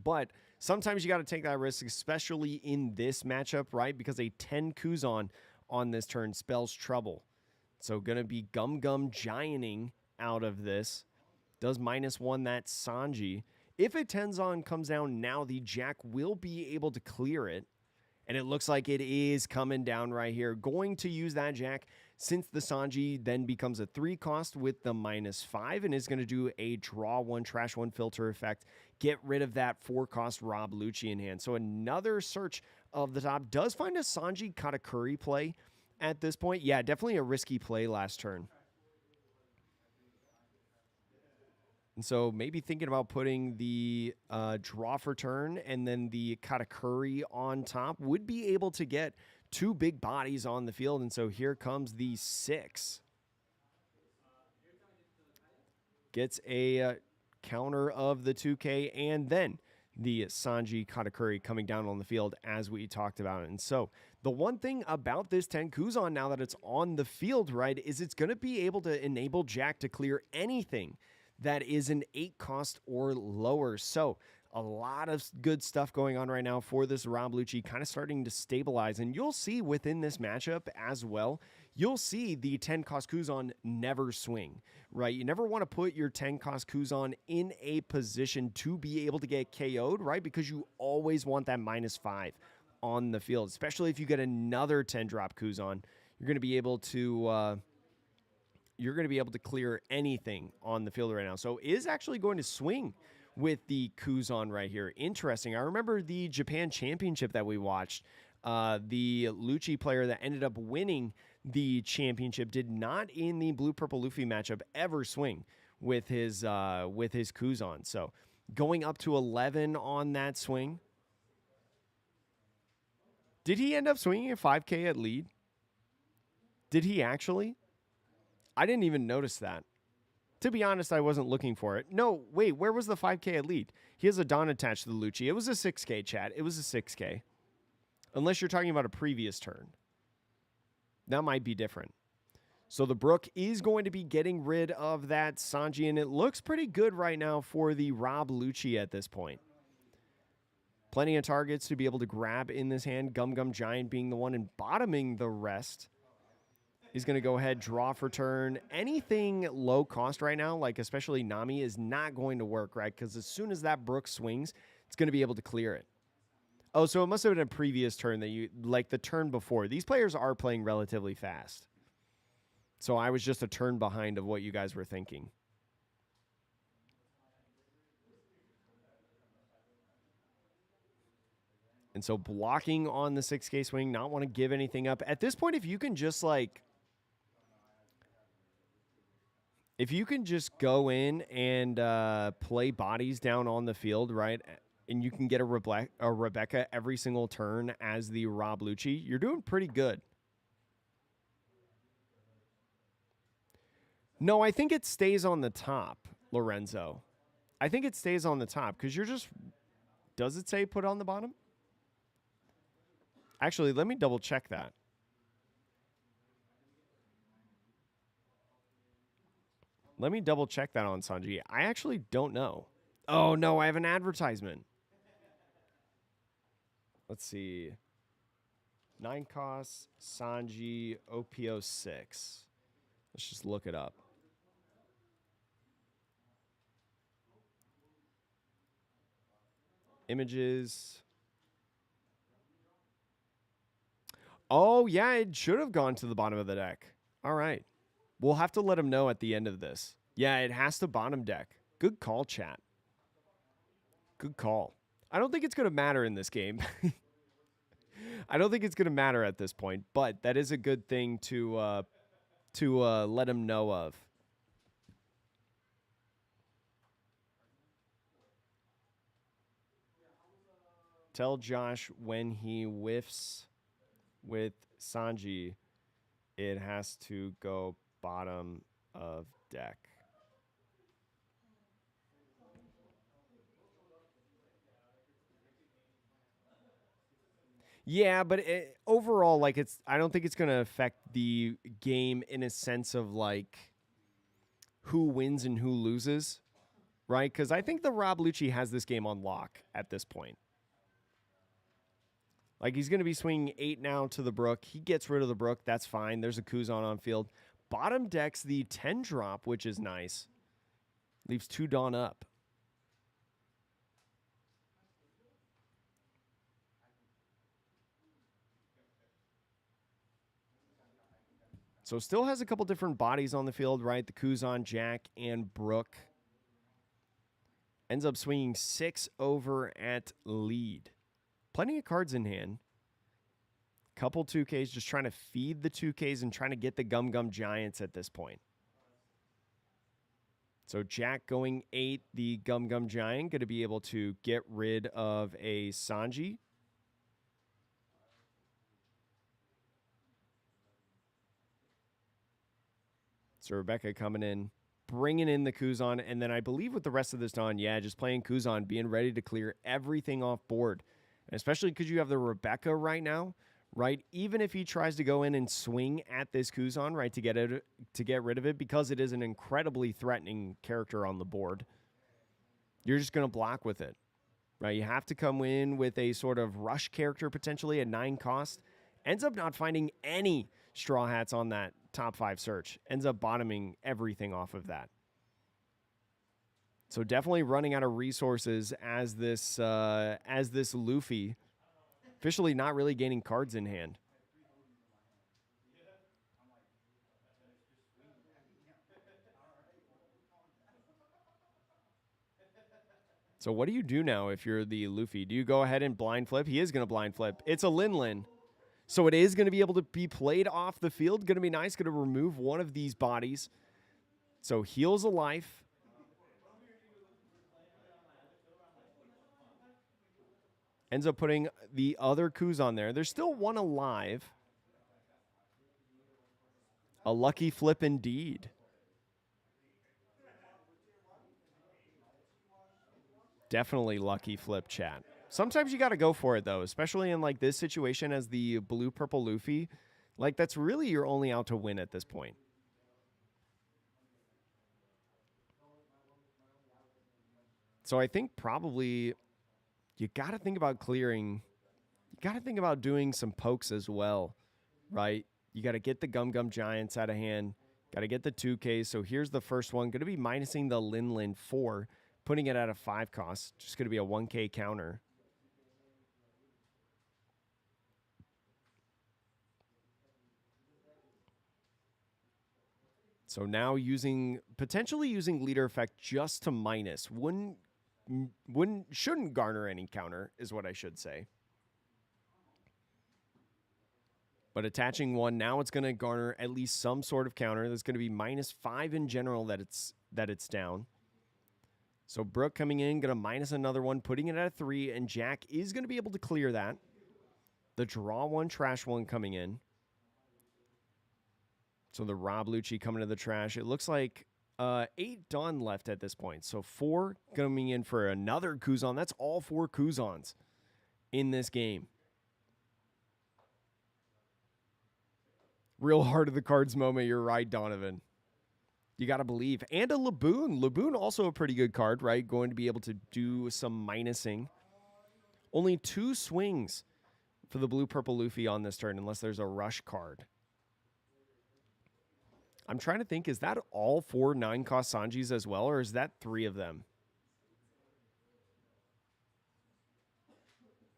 But sometimes you got to take that risk, especially in this matchup, right? Because a 10 Kuzan on this turn spells trouble. So going to be Gum Gianting out of this. Does -1 that Sanji. If a Tenzon comes down now, the Jack will be able to clear it. And it looks like it is coming down right here. Going to use that Jack since the Sanji then becomes a 3 cost with the -5 and is going to do a draw 1, trash 1 filter effect. Get rid of that 4 cost Rob Lucci in hand. So another search of the top does find a Sanji Katakuri play. At this point, yeah, definitely a risky play last turn. And so maybe thinking about putting the draw for turn and then the Katakuri on top would be able to get 2 big bodies on the field. And so here comes the 6. Gets a counter of the 2K and then the Sanji Katakuri coming down on the field as we talked about it. And so the one thing about this 10 Kuzan now that it's on the field, right, is it's going to be able to enable Jack to clear anything that is an 8 cost or lower. So A lot of good stuff going on right now for this Rob Lucci, kind of starting to stabilize. And you'll see within this matchup as well, you'll see the 10 cost Kuzan never swing, right? You never want to put your 10 cost Kuzan in a position to be able to get KO'd, right? Because you always want that -5 on the field, especially if you get another 10 drop Kuzan. You're going to be able to clear anything on the field right now. So is actually going to swing with the Kuzan right here. Interesting. I remember the Japan Championship that we watched. The Lucci player that ended up winning the championship did not in the blue-purple Luffy matchup ever swing with his Kuzan. So going up to 11 on that swing. Did he end up swinging a 5K at lead? Did he actually? I didn't even notice that. To be honest, I wasn't looking for it. No, wait, where was the 5K at lead? He has a Dawn attached to the Lucci. It was a 6K, chat. It was a 6K. Unless you're talking about a previous turn. That might be different. So the Brook is going to be getting rid of that Sanji, and it looks pretty good right now for the Rob Lucci at this point. Plenty of targets to be able to grab in this hand. Gum Gum Giant being the one and bottoming the rest. He's going to go ahead, draw for turn. Anything low cost right now, like especially Nami, is not going to work, right? Because as soon as that Brook swings, it's going to be able to clear it. Oh, so it must have been a previous turn that you, like the turn before. These players are playing relatively fast. So I was just a turn behind of what you guys were thinking. And so blocking on the 6K swing, not want to give anything up. At this point, if you can just like... If you can just go in and play bodies down on the field, right, and you can get a Rebecca every single turn as the Rob Lucci, you're doing pretty good. No, I think it stays on the top, Lorenzo. I think it stays on the top because you're just... Does it say put on the bottom? Actually, let me double check that. Let me double check that on Sanji. I actually don't know. Oh, no, I have an advertisement. Let's see. 9 costs, Sanji, OP06. Let's just look it up. Images. Oh, yeah, it should have gone to the bottom of the deck. All right. We'll have to let him know at the end of this. Yeah, it has to bottom deck. Good call, chat. Good call. I don't think it's going to matter in this game. I don't think it's going to matter at this point, but that is a good thing to let him know of. Tell Josh when he whiffs with Sanji, it has to go bottom of deck. Yeah, but overall, like I don't think it's going to affect the game in a sense of like who wins and who loses, right? Because I think the Rob Lucci has this game on lock at this point. Like he's going to be swinging 8 now to the Brook. He gets rid of the Brook. That's fine. There's a Kuzan on field. Bottom decks the 10 drop, which is nice. Leaves 2 Dawn up. So still has a couple different bodies on the field, right? The Kuzan, Jack, and Brook. Ends up swinging 6 over at lead. Plenty of cards in hand. Couple 2Ks, just trying to feed the 2Ks and trying to get the Gum Gum Giants at this point. So Jack going 8, the Gum Gum Giant, going to be able to get rid of a Sanji. So Rebecca coming in, bringing in the Kuzan, and then I believe with the rest of this Dawn, yeah, just playing Kuzan, being ready to clear everything off board. And especially because you have the Rebecca right now, right? Even if he tries to go in and swing at this Kuzan, right, to get rid of it, because it is an incredibly threatening character on the board, you're just going to block with it. right? You have to come in with a sort of rush character potentially at 9 cost. Ends up not finding any Straw Hats on that top 5 search. Ends up bottoming everything off of that. So definitely running out of resources as this Luffy, officially not really gaining cards in hand. So what do you do now if you're the Luffy? Do you go ahead and blind flip? He is going to blind flip. It's a Lin. So it is going to be able to be played off the field. Going to be nice. Going to remove one of these bodies. So heals a life. Ends up putting the other Kuzan there. There's still one alive. A lucky flip indeed. Definitely lucky flip, chat. Sometimes you got to go for it, though, especially in like this situation as the blue-purple Luffy. Like, that's really your only out to win at this point. So I think probably you got to think about clearing. You got to think about doing some pokes as well, right? You got to get the Gum Giants out of hand. Got to get the 2K. So here's the first one. Going to be minusing the Lin 4, putting it at a 5 cost. Just going to be a 1K counter. So now potentially using leader effect just to minus shouldn't garner any counter is what I should say. But attaching one, now it's going to garner at least some sort of counter. That's going to be -5 in general that it's down. So Brook coming in, going to minus another one, putting it at a 3, and Jack is going to be able to clear that. The draw one, trash one coming in. So the Rob Lucci coming to the trash. It looks like 8 done left at this point. So 4 coming in for another Kuzan. That's all 4 Kuzans in this game. Real heart of the cards moment. You're right, Donovan. You got to believe. And a Laboon. Laboon also a pretty good card, right? Going to be able to do some minusing. Only 2 swings for the blue-purple Luffy on this turn unless there's a rush card. I'm trying to think, is that all 4 9-cost Sanjis as well, or is that 3 of them?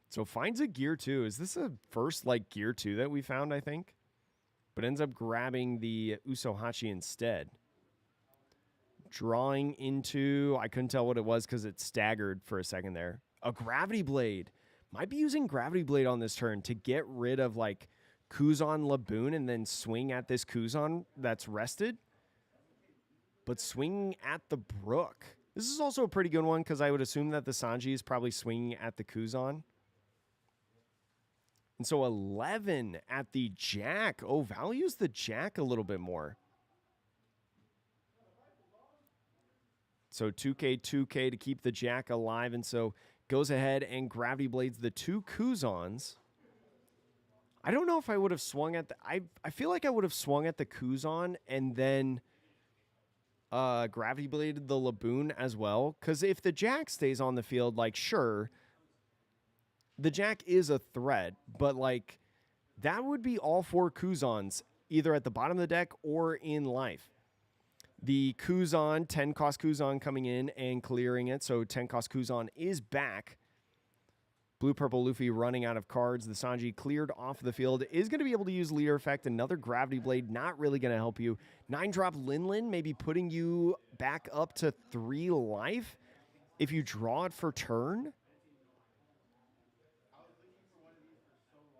So finds a Gear 2. Is this a first, like, Gear 2 that we found, I think? But ends up grabbing the Usohachi instead. Drawing into, I couldn't tell what it was because it staggered for a second there. A Gravity Blade. Might be using Gravity Blade on this turn to get rid of, like, Kuzan Laboon and then swing at this Kuzan that's rested. But swinging at the Brook. This is also a pretty good one because I would assume that the Sanji is probably swinging at the Kuzan. And so 11 at the Jack. Oh, values the Jack a little bit more. So 2K to keep the Jack alive. And so goes ahead and Gravity Blades the 2 Kuzans. I don't know if I would have swung at the... I feel like I would have swung at the Kuzan and then Gravity Bladed the Laboon as well. Because if the Jack stays on the field, like, sure, the Jack is a threat. But, like, that would be all 4 Kuzans, either at the bottom of the deck or in life. The Kuzan, 10-cost Kuzan coming in and clearing it. So 10-cost Kuzan is back. Blue-purple Luffy running out of cards. The Sanji cleared off the field. Is going to be able to use leader effect. Another Gravity Blade. Not really going to help you. 9-drop Lin, maybe putting you back up to 3 life. If you draw it for turn.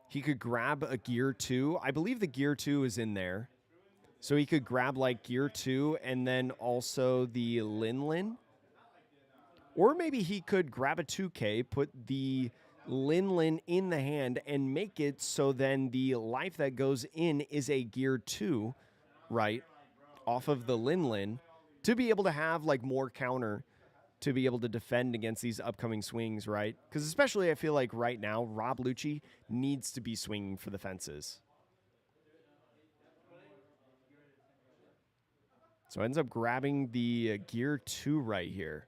He could grab a Gear 2. I believe the Gear 2 is in there. So he could grab like Gear 2 and then also the Lin. Or maybe he could grab a 2K, put the Lin in the hand, and make it so then the life that goes in is a Gear 2, right, off of the Lin, to be able to have like more counter to be able to defend against these upcoming swings, right? Because especially I feel like right now, Rob Lucci needs to be swinging for the fences. So ends up grabbing the Gear 2 right here.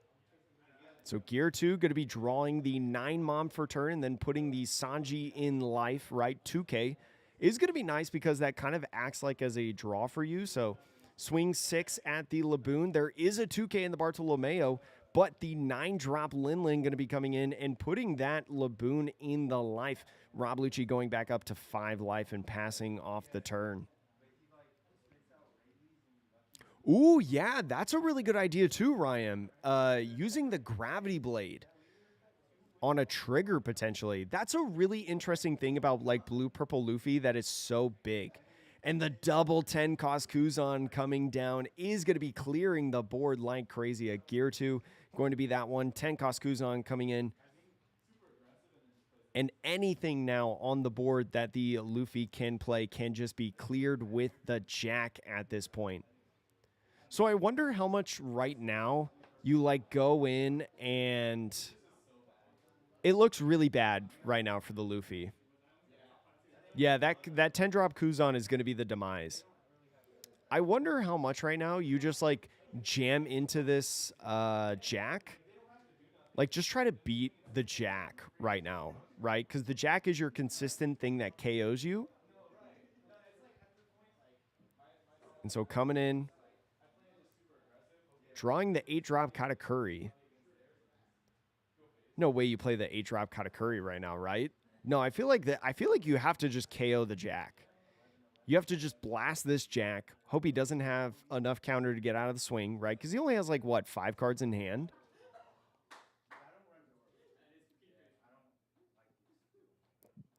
So gear 2 going to be drawing the 9 Mom for turn and then putting the Sanji in life, right? 2K is going to be nice because that kind of acts like as a draw for you. So swing 6 at the Laboon. There is a 2K in the Bartolomeo, but the 9-drop Lin Lin going to be coming in and putting that Laboon in the life. Rob Lucci going back up to 5 life and passing off the turn. Ooh, yeah, that's a really good idea too, Ryan. Using the Gravity Blade on a trigger potentially. That's a really interesting thing about like Blue Purple Luffy that is so big. And the double 10 cost Kuzan coming down is going to be clearing the board like crazy. A gear 2 going to be that one. 10 cost Kuzan coming in. And anything now on the board that the Luffy can play can just be cleared with the Jack at this point. So I wonder how much right now you like go in and it looks really bad right now for the Luffy. Yeah, that 10-drop Kuzan is going to be the demise. I wonder how much right now you just like jam into this Jack. Like just try to beat the Jack right now, right? Because the Jack is your consistent thing that KOs you. And so coming in, drawing the 8-drop Katakuri. No way you play the 8-drop Katakuri right now, right? No, I feel like you have to just KO the Jack. You have to just blast this Jack. Hope he doesn't have enough counter to get out of the swing, right? Because he only has like what, 5 cards in hand.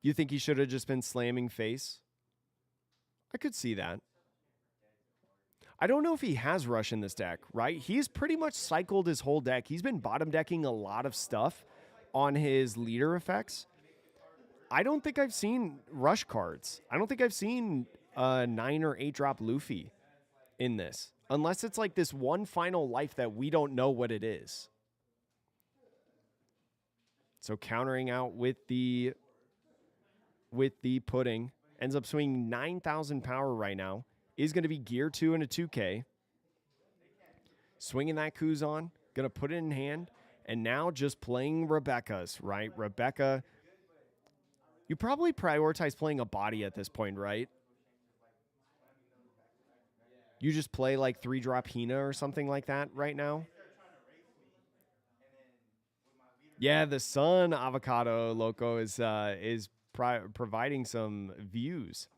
You think he should have just been slamming face? I could see that. I don't know if he has rush in this deck, right? He's pretty much cycled his whole deck. He's been bottom decking a lot of stuff on his leader effects. I don't think I've seen rush cards. I don't think I've seen 9 or 8-drop Luffy in this. Unless it's like this one final life that we don't know what it is. So countering out with the pudding. Ends up swinging 9,000 power right now. Is going to be gear 2 and a 2K. Swinging that Kuzan. Going to put it in hand. And now just playing Rebecca's, right? Rebecca. You probably prioritize playing a body at this point, right? You just play like 3-drop Hina or something like that right now. Yeah, the Sun Avocado Loco is providing some views.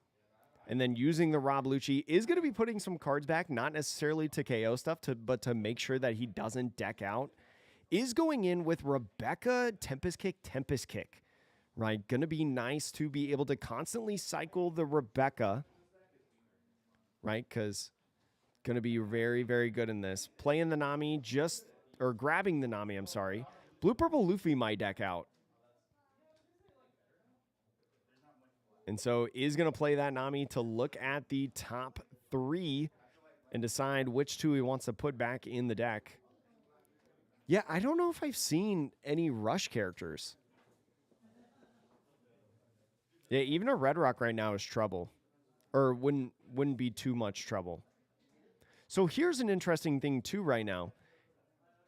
And then using the Rob Lucci is going to be putting some cards back, not necessarily to KO stuff, but to make sure that he doesn't deck out. Is going in with Rebecca Tempest Kick. Right? Going to be nice to be able to constantly cycle the Rebecca. Right? Because going to be very, very good in this. Playing the Nami grabbing the Nami, I'm sorry. Blue Purple Luffy might deck out. And so is going to play that Nami to look at the top 3 and decide which 2 he wants to put back in the deck. Yeah, I don't know if I've seen any rush characters. Yeah, even a Red Rock right now is trouble. Or wouldn't be too much trouble. So here's an interesting thing too right now.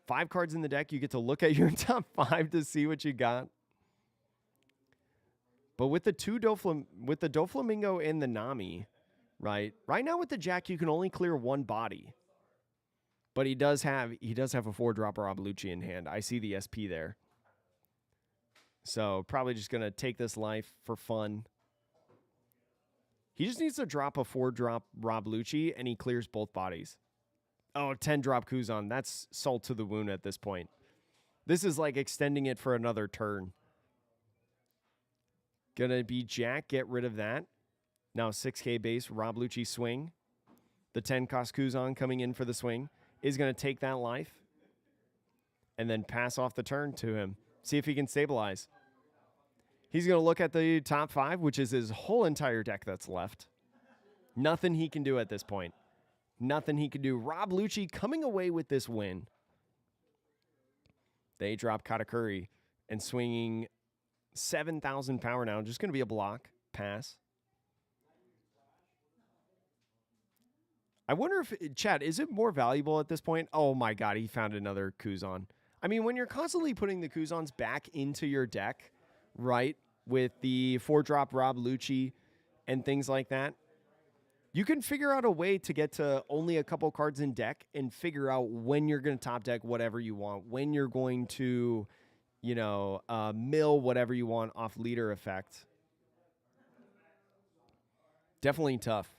5 cards in the deck, you get to look at your top 5 to see what you got. But with the Doflamingo and the Nami, right? Right now with the Jack, you can only clear 1 body. But he does have a 4-drop Rob Lucci in hand. I see the SP there. So probably just going to take this life for fun. He just needs to drop a 4-drop Rob Lucci, and he clears both bodies. Oh, 10-drop Kuzan. That's salt to the wound at this point. This is like extending it for another turn. Gonna be Jack. Get rid of that. Now 6K base, Rob Lucci swing. The 10 cost Kuzan coming in for the swing is going to take that life and then pass off the turn to him. See if he can stabilize. He's going to look at the top 5, which is his whole entire deck that's left. Nothing he can do at this point. Nothing he can do. Rob Lucci coming away with this win. They drop Katakuri and swinging 7,000 power now. Just going to be a block. Pass. I wonder if, Chad, is it more valuable at this point? Oh my God, he found another Kuzan. I mean, when you're constantly putting the Kuzans back into your deck, right, with the 4-drop Rob Lucci and things like that, you can figure out a way to get to only a couple cards in deck and figure out when you're going to top deck whatever you want, when you're going to, mill whatever you want off leader effect. Definitely tough.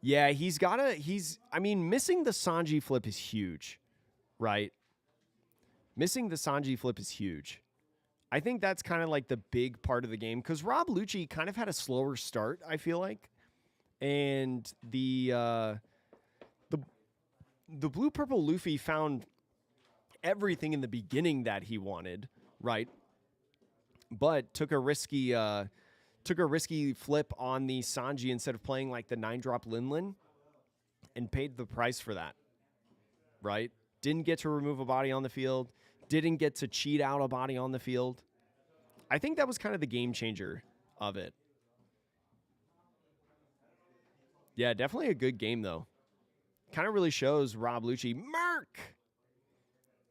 Yeah, missing the Sanji flip is huge, right? Missing the Sanji flip is huge. I think that's kind of like the big part of the game because Rob Lucci kind of had a slower start, I feel like. And the blue purple Luffy found everything in the beginning that he wanted, right? But took a risky flip on the Sanji instead of playing like the 9-drop Linlin and paid the price for that, right? Didn't get to remove a body on the field, didn't get to cheat out a body on the field. I think that was kind of the game changer of it. Yeah, definitely a good game, though. Kind of really shows Rob Lucci. Merc!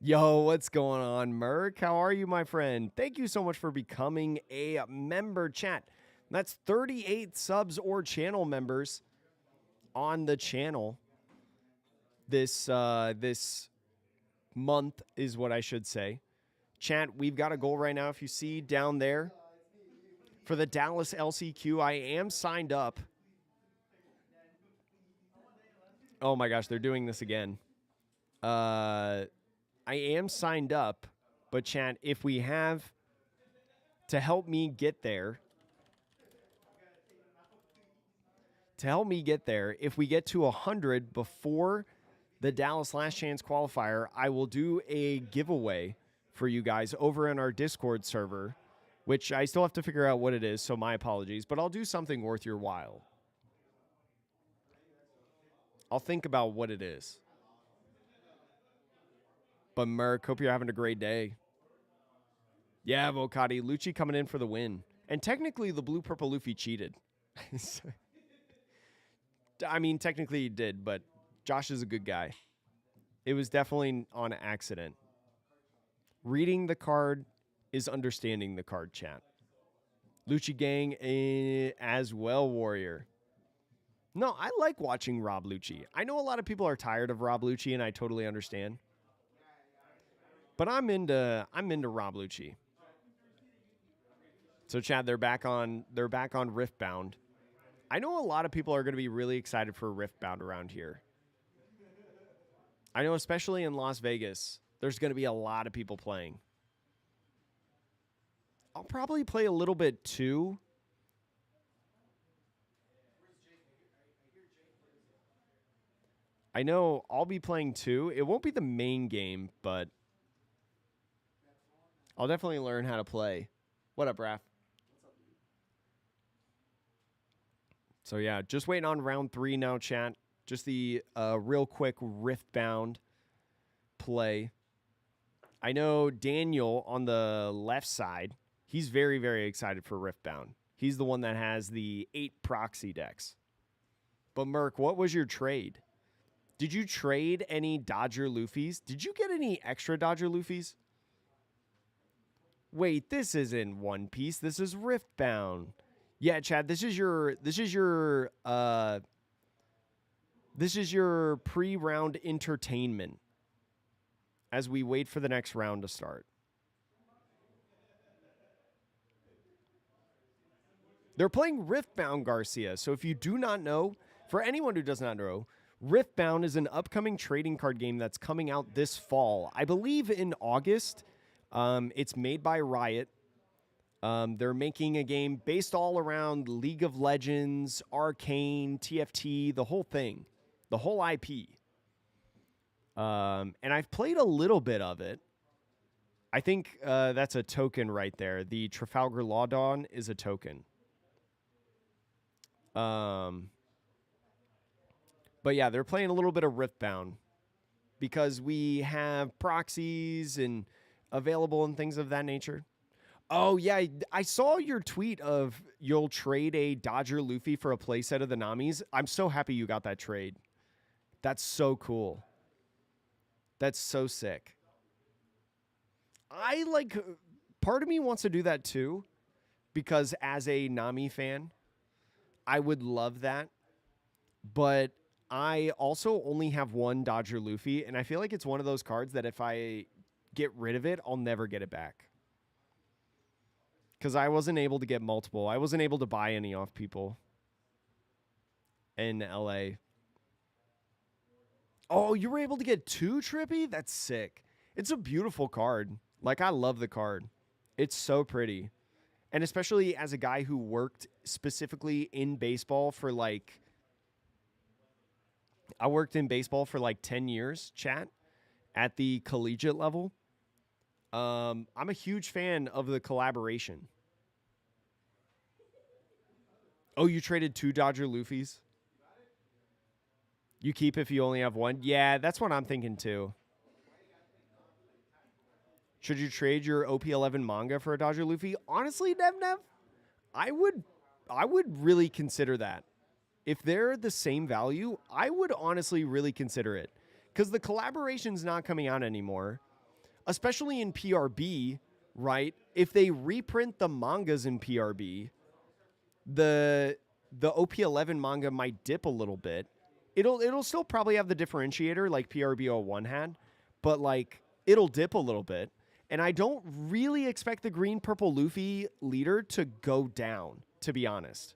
Yo, what's going on, Merc? How are you, my friend? Thank you so much for becoming a member, chat. That's 38 subs or channel members on the channel this month is what I should say. Chat, we've got a goal right now. If you see down there for the Dallas LCQ, I am signed up. Oh my gosh, they're doing this again. I am signed up, but chat, if we have to help me get there, if we get to 100 before the Dallas Last Chance qualifier, I will do a giveaway for you guys over in our Discord server, which I still have to figure out what it is, so my apologies, but I'll do something worth your while. I'll think about what it is. But Merc, hope you're having a great day. Yeah, Vocati, Lucci coming in for the win. And technically, the blue-purple Luffy cheated. I mean, technically he did, but Josh is a good guy. It was definitely on accident. Reading the card is understanding the card, chat. Lucci gang as well, Warrior. No, I like watching Rob Lucci. I know a lot of people are tired of Rob Lucci, and I totally understand. But I'm into Rob Lucci. So, Chad, they're back on Riftbound. I know a lot of people are going to be really excited for Riftbound around here. I know, especially in Las Vegas, there's going to be a lot of people playing. I'll probably play a little bit too. I know I'll be playing too. It won't be the main game, but I'll definitely learn how to play. What up, Raph? So yeah, just waiting on round 3 now, chat. Just the real quick Riftbound play. I know Daniel on the left side, he's very, very excited for Riftbound. He's the one that has the 8 proxy decks. But Merc, what was your trade? Did you trade any Dodger Luffys? Did you get any extra Dodger Luffys? Wait, this isn't One Piece. This is Riftbound. Yeah, Chad, this is your pre-round entertainment as we wait for the next round to start. They're playing Riftbound, Garcia. So if you do not know, for anyone who does not know, Riftbound is an upcoming trading card game that's coming out this fall. I believe in August. It's made by Riot. They're making a game based all around League of Legends, Arcane, TFT, the whole thing, the whole IP. And I've played a little bit of it. I think that's a token right there. The Trafalgar Law Dawn is a token. But yeah, they're playing a little bit of Riftbound because we have proxies and available and things of that nature. Oh, yeah, I saw your tweet of you'll trade a Dodger Luffy for a playset of the Namis. I'm so happy you got that trade. That's so cool. That's so sick. I like, part of me wants to do that too, because as a Nami fan, I would love that. But I also only have one Dodger Luffy, and I feel like it's one of those cards that if I get rid of it, I'll never get it back. Because I wasn't able to get multiple. I wasn't able to buy any off people in LA. Oh, you were able to get 2 Trippy? That's sick. It's a beautiful card. Like, I love the card. It's so pretty. And especially as a guy who worked specifically in baseball for like, I worked in baseball for like 10 years, chat, at the collegiate level. I'm a huge fan of the collaboration. Oh, you traded 2 Dodger Luffys? You keep if you only have one? Yeah, that's what I'm thinking too. Should you trade your OP11 manga for a Dodger Luffy? Honestly, Nev, I would really consider that. If they're the same value, I would honestly really consider it. Because the collaboration's not coming out anymore. Especially in PRB, right? If they reprint the mangas in PRB, the OP11 manga might dip a little bit. It'll still probably have the differentiator like PRB01 had, but like it'll dip a little bit. And I don't really expect the green purple Luffy leader to go down, to be honest.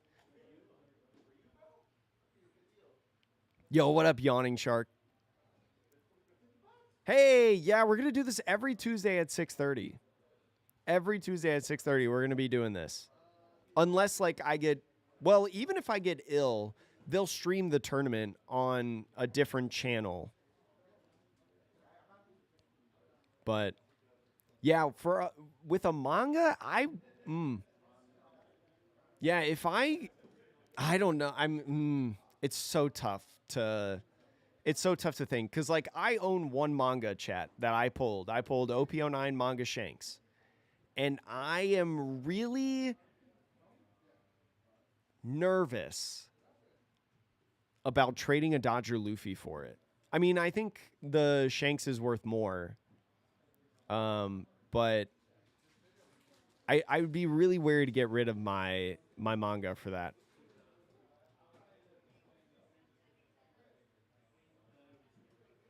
Yo, what up, Yawning Shark? Hey, yeah, we're going to do this every Tuesday at 6:30. Every Tuesday at 6:30, we're going to be doing this. Unless, like, well, even if I get ill, they'll stream the tournament on a different channel. But, yeah, with a manga, yeah, if I don't know. It's so tough to think because like I own one manga, chat, that I pulled OP09 manga Shanks, and I am really nervous about trading a Dodger Luffy for it. I mean, I think the Shanks is worth more, but I would be really wary to get rid of my manga for that.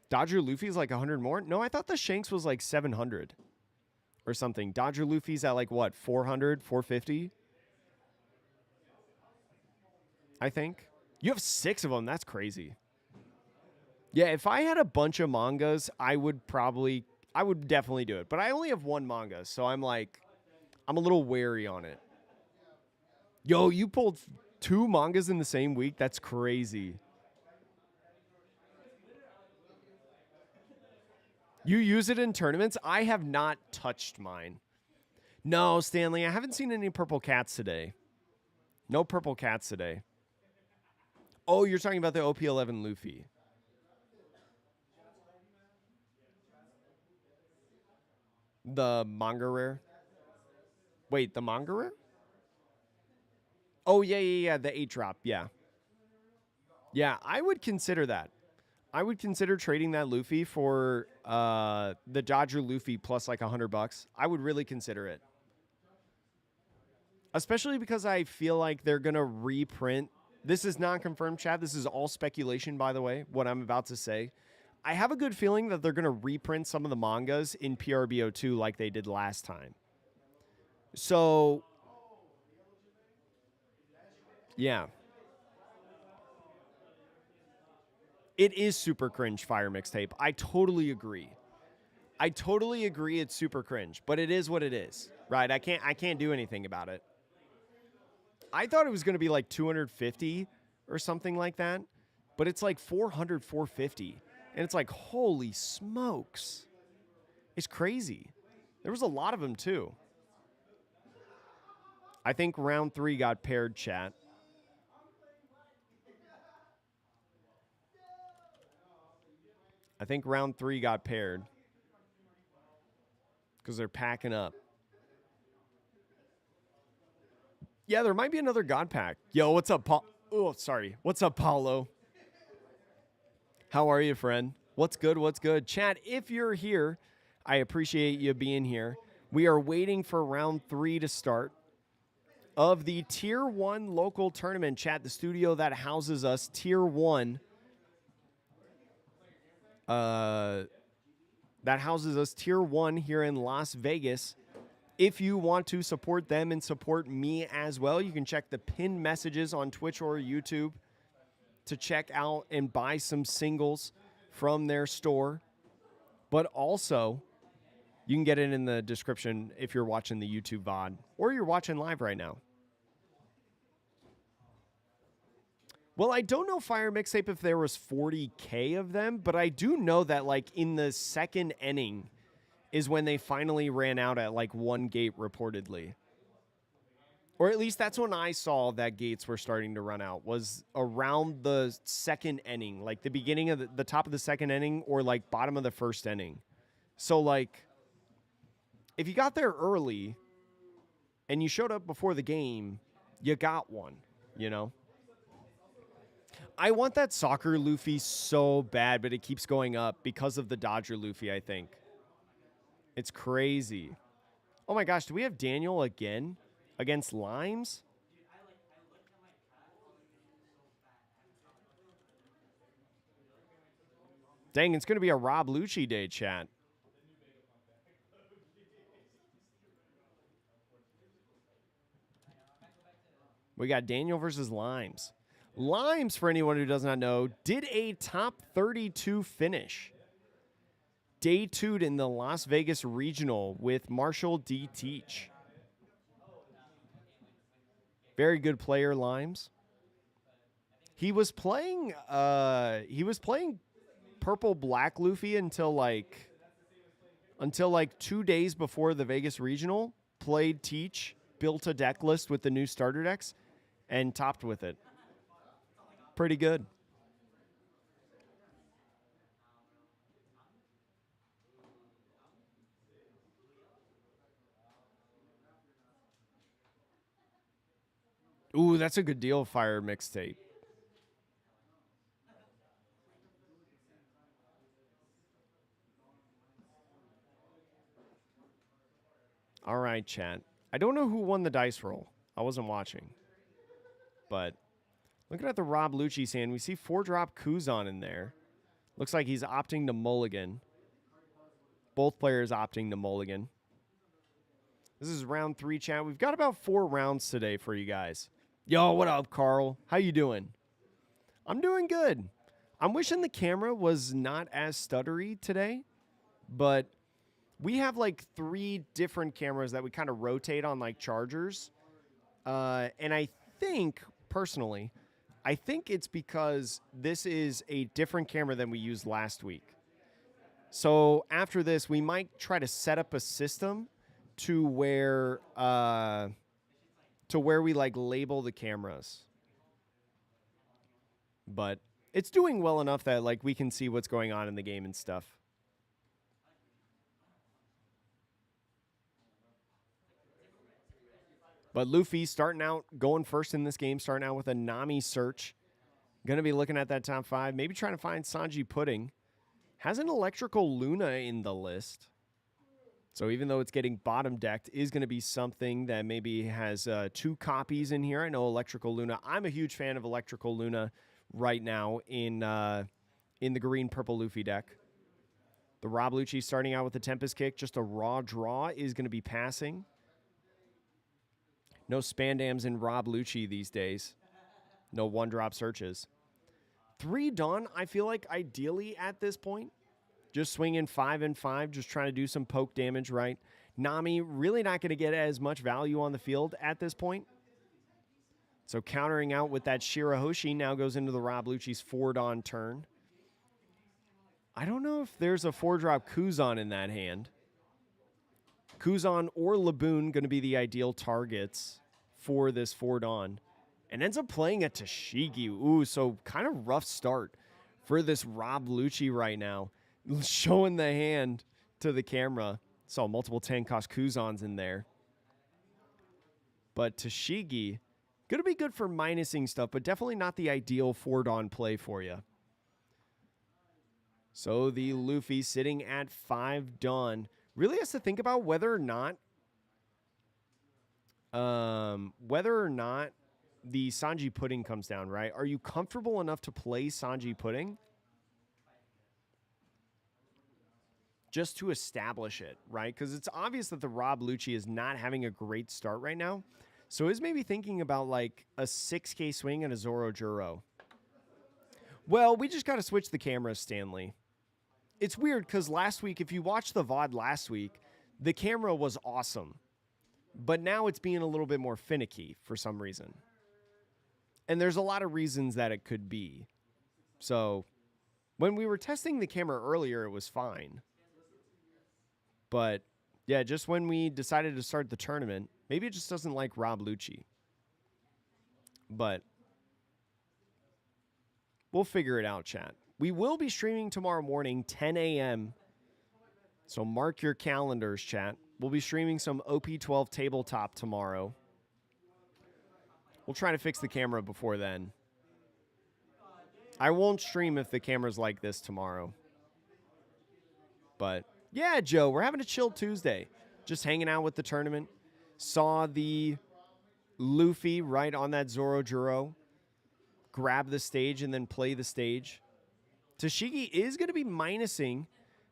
Dodger Luffy's like 100 more? No, I thought the Shanks was like 700 or something. Dodger Luffy's at like what, 400, 450? I think. You have 6 of them. That's crazy. Yeah, if I had a bunch of mangas, I would definitely do it. But I only have one manga, so I'm a little wary on it. Yo, you pulled 2 mangas in the same week? That's crazy. You use it in tournaments? I have not touched mine. No, Stanley, I haven't seen any purple cats today. No purple cats today. Oh, you're talking about the OP11 Luffy. The manga rare? Wait, the manga rare? Oh, yeah, the 8-drop, yeah. Yeah, I would consider that. I would consider trading that Luffy for the Dodger Luffy plus like $100. I would really consider it. Especially because I feel like they're going to reprint. This is not confirmed, chat. This is all speculation, by the way, what I'm about to say. I have a good feeling that they're going to reprint some of the mangas in PRBO2 like they did last time. So, yeah. It is super cringe, Fire Mixtape. I totally agree. It's super cringe, but it is what it is, right? I can't do anything about it. I thought it was going to be like 250 or something like that, but it's like 400, 450. And it's like, holy smokes. It's crazy. There was a lot of them too. I think round 3 got paired, chat. I think round 3 got paired because they're packing up. Yeah, there might be another God Pack. Yo, what's up, Paul? Oh, sorry. What's up, Paulo? How are you, friend? What's good? What's good? Chat, if you're here, I appreciate you being here. We are waiting for round 3 to start of the Tier 1 local tournament. Chat, the studio that houses us, Tier 1. That houses us, Tier 1 here in Las Vegas. If you want to support them and support me as well, you can check the pinned messages on Twitch or YouTube to check out and buy some singles from their store. But also, you can get it in the description if you're watching the YouTube VOD or you're watching live right now. Well, I don't know, Fire Mixtape, if there was 40K of them, but I do know that, like, in the second inning is when they finally ran out at, like, 1 gate reportedly. Or at least that's when I saw that gates were starting to run out, was around the second inning, like the beginning of the top of the second inning or, like, bottom of the first inning. So, like, if you got there early and you showed up before the game, you got one, you know? I want that soccer Luffy so bad, but it keeps going up because of the Dodger Luffy, I think. It's crazy. Oh my gosh, do we have Daniel again against Limes? Dang, it's going to be a Rob Lucci day, chat. We got Daniel versus Limes. Limes, for anyone who does not know, did a top 32 finish. Day 2'd in the Las Vegas Regional with Marshall D. Teach. Very good player, Limes. He was playing purple black Luffy until like 2 days before the Vegas Regional. Played Teach, built a deck list with the new starter decks, and topped with it. Pretty good. Ooh, that's a good deal, Fire Mixtape. All right, chat. I don't know who won the dice roll. I wasn't watching. But looking at the Rob Lucci hand, we see 4-drop Kuzan in there. Looks like he's opting to mulligan. Both players opting to mulligan. This is round 3, chat. We've got about 4 rounds today for you guys. Yo, what up, Carl? How you doing? I'm doing good. I'm wishing the camera was not as stuttery today, but we have like 3 different cameras that we kind of rotate on like chargers. And I think, personally, it's because this is a different camera than we used last week. So after this, we might try to set up a system to where we like label the cameras. But it's doing well enough that like we can see what's going on in the game and stuff. But Luffy starting out, going first in this game, starting out with a Nami search. Going to be looking at that top 5, maybe trying to find Sanji Pudding. Has an Electrical Luna in the list. So even though it's getting bottom decked, is going to be something that maybe has 2 copies in here. I know Electrical Luna. I'm a huge fan of Electrical Luna right now in the green-purple Luffy deck. The Rob Lucci starting out with the Tempest Kick. Just a raw draw is going to be passing. No Spandams in Rob Lucci these days. No 1-drop searches. 3 Dawn, I feel like ideally at this point. Just swinging 5 and 5, just trying to do some poke damage, right? Nami really not going to get as much value on the field at this point. So countering out with that Shirahoshi now goes into the Rob Lucci's 4 Dawn turn. I don't know if there's a 4-drop Kuzan in that hand. Kuzan or Laboon going to be the ideal targets for this 4 Dawn. And ends up playing a Tashigi. Ooh, so kind of rough start for this Rob Lucci right now. Showing the hand to the camera. Saw multiple 10-cost Kuzans in there. But Tashigi, going to be good for minusing stuff, but definitely not the ideal 4 Dawn play for you. So the Luffy sitting at 5 Dawn really has to think about whether or not the Sanji Pudding comes down, right? Are you comfortable enough to play Sanji Pudding? Just to establish it, right? Because it's obvious that the Rob Lucci is not having a great start right now. So is maybe thinking about like a 6K swing and a Zoro Juro. Well, we just got to switch the cameras, Stanley. It's weird because last week, if you watched the VOD last week, the camera was awesome. But now it's being a little bit more finicky for some reason. And there's a lot of reasons that it could be. So when we were testing the camera earlier, it was fine. But yeah, just when we decided to start the tournament, maybe it just doesn't like Rob Lucci. But we'll figure it out, chat. We will be streaming tomorrow morning, 10 a.m. So mark your calendars, chat. We'll be streaming some OP12 tabletop tomorrow. We'll try to fix the camera before then. I won't stream if the camera's like this tomorrow. But yeah, Joe, we're having a chill Tuesday. Just hanging out with the tournament. Saw the Luffy right on that Zoro Juro grab the stage and then play the stage. Tashigi is going to be minusing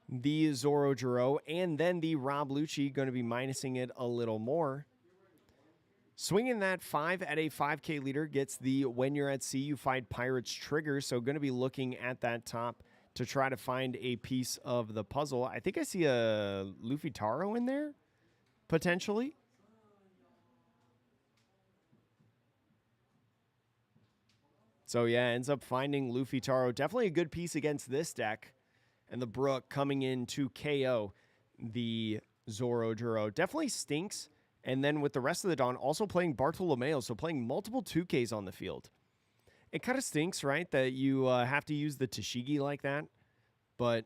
the Zoro Juro, and then the Rob Lucci going to be minusing it a little more. Swinging that 5 at a 5K leader gets the when you're at sea, you fight pirates trigger. So going to be looking at that top to try to find a piece of the puzzle. I think I see a Luffy Taro in there, potentially. So yeah, ends up finding Luffy Taro. Definitely a good piece against this deck. And the Brook coming in to KO the Zoro Juro. Definitely stinks. And then with the rest of the Dawn, also playing Bartolomeo, so playing multiple 2Ks on the field. It kind of stinks, right, that you have to use the Tashigi like that. But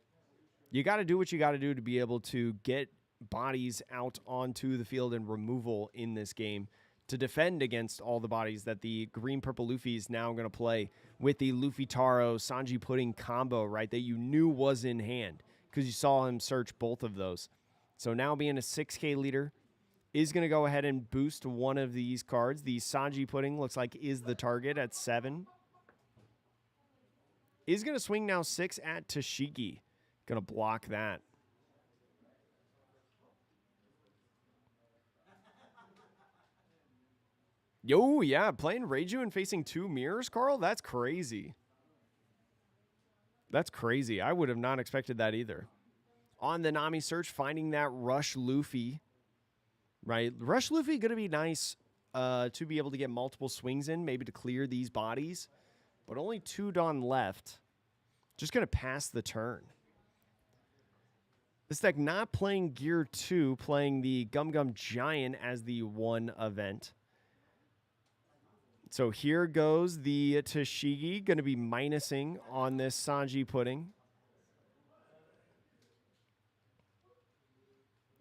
you got to do what you got to do to be able to get bodies out onto the field and removal in this game to defend against all the bodies that the green-purple Luffy is now going to play with the Luffy Taro Sanji Pudding combo, right, that you knew was in hand because you saw him search both of those. So now being a 6K leader, is going to go ahead and boost one of these cards. The Sanji Pudding looks like is the target at 7. Is going to swing now 6 at Tashigi. Going to block that. Yo, yeah, playing Reiju and facing 2 mirrors, Carl? That's crazy. That's crazy. I would have not expected that either. On the Nami search, finding that Rush Luffy. Right, Rush Luffy going to be nice to be able to get multiple swings in, maybe to clear these bodies. But only 2 Dawn left. Just going to pass the turn. This deck not playing Gear 2, playing the Gum Gum Giant as the 1 event. So here goes the Tashigi, going to be minusing on this Sanji Pudding.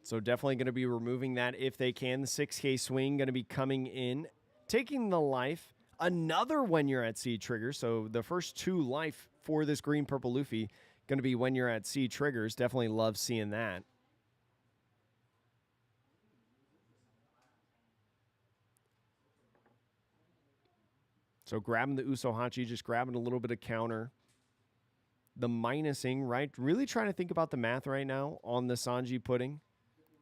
So definitely going to be removing that if they can. The 6K swing going to be coming in. Taking the life. Another when you're at sea trigger. So the first 2 life for this green-purple Luffy going to be when you're at sea triggers. Definitely love seeing that. So grabbing the Usohachi, just grabbing a little bit of counter. The minusing, right? Really trying to think about the math right now on the Sanji Pudding.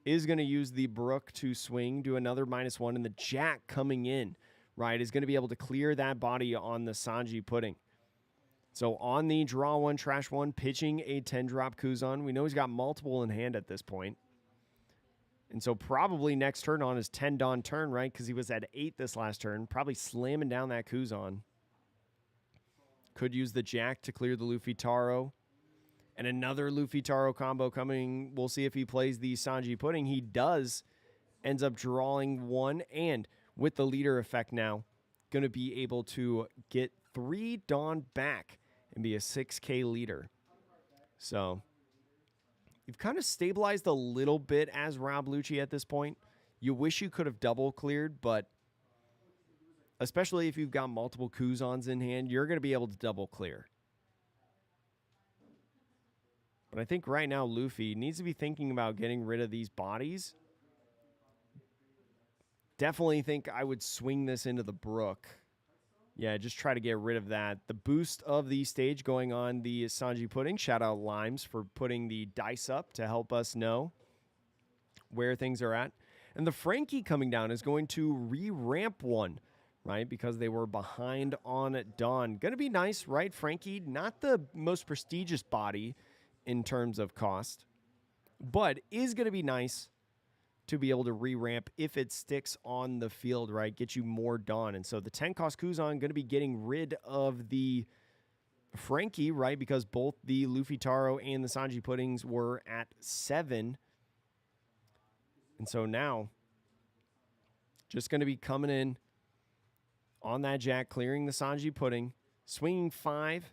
Is going to use the Brook to swing, do another -1, and the Jack coming in, right, is going to be able to clear that body on the Sanji Pudding. So on the draw 1, trash 1, pitching a 10-drop Kuzan. We know he's got multiple in hand at this point. And so probably next turn on his 10 Dawn turn, right, because he was at 8 this last turn, probably slamming down that Kuzan. Could use the Jack to clear the Luffy Taro. And another Luffy Taro combo coming. We'll see if he plays the Sanji Pudding. He does. Ends up drawing 1. And with the leader effect now, going to be able to get 3 Dawn back and be a 6K leader. So you've kind of stabilized a little bit as Rob Lucci at this point. You wish you could have double cleared, but especially if you've got multiple Kuzans in hand, you're going to be able to double clear. But I think right now Luffy needs to be thinking about getting rid of these bodies. Definitely think I would swing this into the brook. Yeah, just try to get rid of that. The boost of the stage going on the Sanji Pudding. Shout out Limes for putting the dice up to help us know where things are at. And the Frankie coming down is going to re-ramp one, right? Because they were behind on Dawn. Going to be nice, right, Frankie? Not the most prestigious body in terms of cost, but is going to be nice to be able to re-ramp if it sticks on the field, right? Get you more Dawn. And so the 10 cost Kuzan going to be getting rid of the Frankie, right? Because both the Luffy Taro and the Sanji Puddings were at 7. And so now, just going to be coming in on that Jack, clearing the Sanji Pudding, swinging 5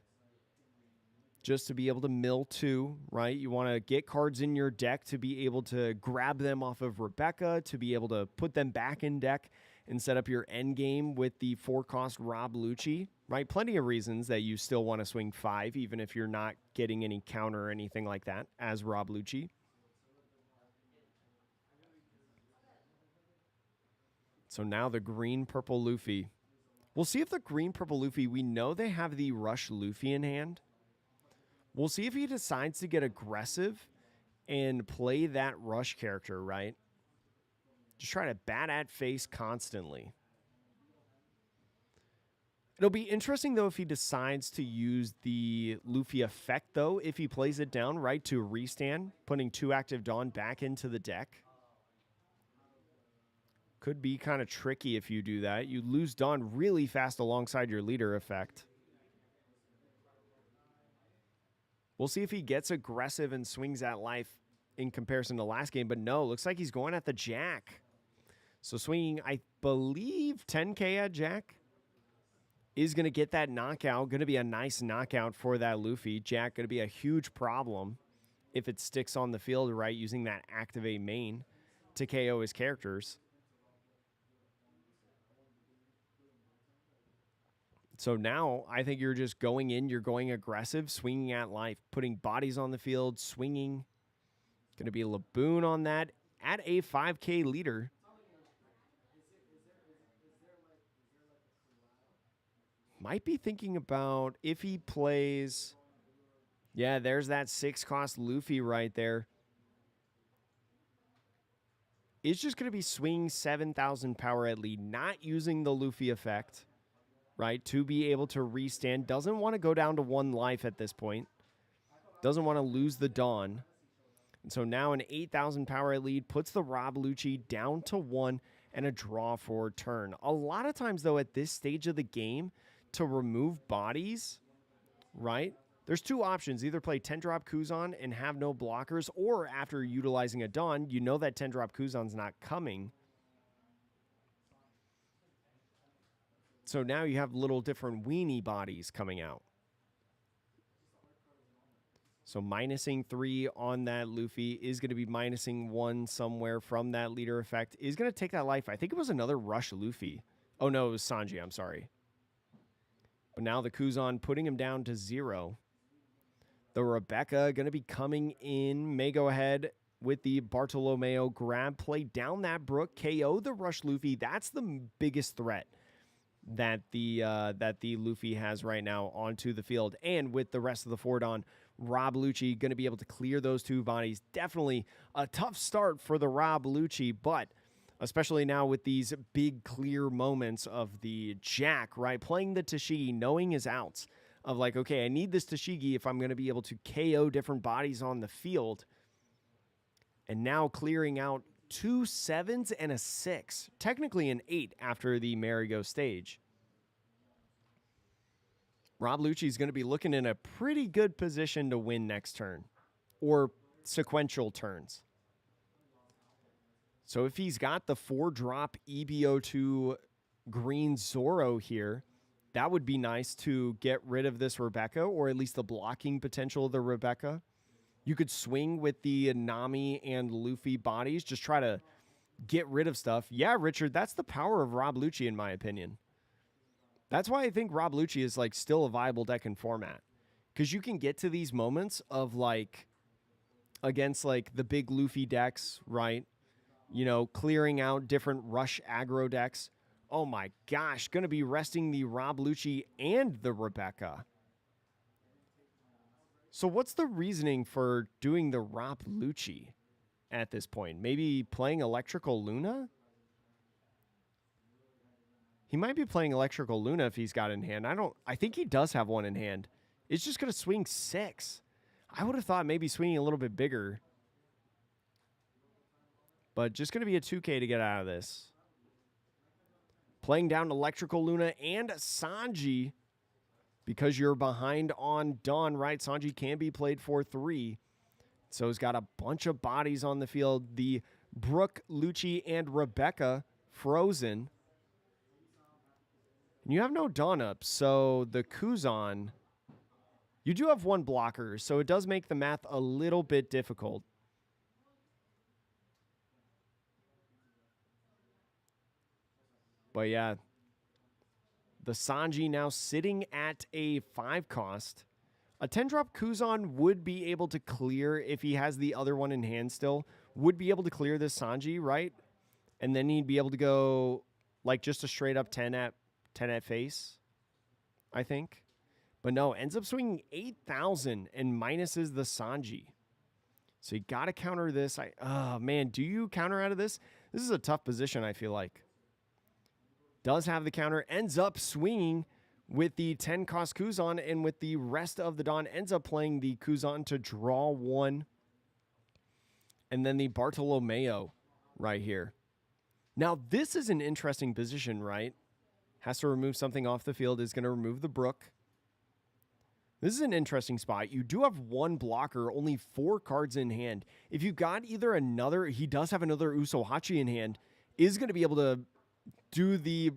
just to be able to mill 2, right? You want to get cards in your deck to be able to grab them off of Rebecca, to be able to put them back in deck and set up your end game with the 4-cost Rob Lucci, right? Plenty of reasons that you still want to swing 5, even if you're not getting any counter or anything like that as Rob Lucci. So now the green-purple Luffy. We'll see if the green-purple Luffy, we know they have the Rush Luffy in hand. We'll see if he decides to get aggressive and play that Rush character, right? Just try to bat at face constantly. It'll be interesting, though, if he decides to use the Luffy effect, though, if he plays it down, right, to restand, putting 2 active Dawn back into the deck. Could be kind of tricky if you do that. You lose Dawn really fast alongside your leader effect. We'll see if he gets aggressive and swings at life in comparison to last game. But no, looks like he's going at the Jack. So swinging, I believe, 10K at Jack is going to get that knockout. Going to be a nice knockout for that Luffy. Jack going to be a huge problem if it sticks on the field, right, using that activate main to KO his characters. So now I think you're just going in, you're going aggressive, swinging at life, putting bodies on the field, swinging. Going to be a Laboon on that at a 5K leader. Might be thinking about if he plays. Yeah, there's that 6-cost Luffy right there. It's just going to be swinging 7,000 power at lead, not using the Luffy effect. Right, to be able to restand. Doesn't want to go down to 1 life at this point. Doesn't want to lose the Dawn. And so now an 8,000 power lead puts the Rob Lucci down to 1 and a draw for turn. A lot of times, though, at this stage of the game, to remove bodies, right, there's 2 options. Either play 10-drop Kuzan and have no blockers, or after utilizing a Dawn, you know that 10-drop Kuzan's not coming. So now you have little different weenie bodies coming out. So minusing 3 on that Luffy is going to be minusing 1 somewhere from that leader effect. Is going to take that life. I think it was another Rush Luffy. Oh, no, it was Sanji. I'm sorry. But now the Kuzan putting him down to 0. The Rebecca going to be coming in. May go ahead with the Bartolomeo grab play down that brook. KO the Rush Luffy. That's the biggest threat that the Luffy has right now onto the field. And with the rest of the Fordon, Rob Lucci going to be able to clear those 2 bodies. Definitely a tough start for the Rob Lucci, but especially now with these big clear moments of the Jack, right? Playing the Tashigi, knowing his outs of like, okay, I need this Tashigi if I'm going to be able to KO different bodies on the field. And now clearing out 2 7s and a 6. Technically an 8 after the Marigo stage. Rob Lucci is going to be looking in a pretty good position to win next turn. Or sequential turns. So if he's got the 4-drop EBO2 green Zoro here, that would be nice to get rid of this Rebecca, or at least the blocking potential of the Rebecca. You could swing with the Nami and Luffy bodies. Just try to get rid of stuff. Yeah, Richard, that's the power of Rob Lucci, in my opinion. That's why I think Rob Lucci is like still a viable deck in format. Because you can get to these moments of like, against like the big Luffy decks, right? You know, clearing out different rush aggro decks. Oh my gosh, going to be resting the Rob Lucci and the Rebecca. So what's the reasoning for doing the Rob Lucci at this point? Maybe playing Electrical Luna? He might be playing Electrical Luna if he's got it in hand. I think he does have one in hand. It's just going to swing 6. I would have thought maybe swinging a little bit bigger. But just going to be a 2K to get out of this. Playing down Electrical Luna and Sanji. Because you're behind on Dawn, right? Sanji can be played for 3. So he's got a bunch of bodies on the field. The Brooke, Lucci, and Rebecca frozen. And you have no Dawn up, so the Kuzan, you do have one blocker, so it does make the math a little bit difficult. But yeah, the Sanji now sitting at a 5 cost. A 10-drop Kuzan would be able to clear, if he has the other one in hand still, would be able to clear this Sanji, right? And then he'd be able to go like just a straight up 10 at face, I think. But no, ends up swinging 8,000 and minuses the Sanji. So you got to counter this. Oh, man, do you counter out of this? This is a tough position, I feel like. Does have the counter, ends up swinging with the 10 cost Kuzan, and with the rest of the Dawn, ends up playing the Kuzan to draw 1. And then the Bartolomeo right here. Now, this is an interesting position, right? Has to remove something off the field, is going to remove the Brook. This is an interesting spot. You do have one blocker, only 4 cards in hand. If you got either another, he does have another Usohachi in hand, is going to be able to do the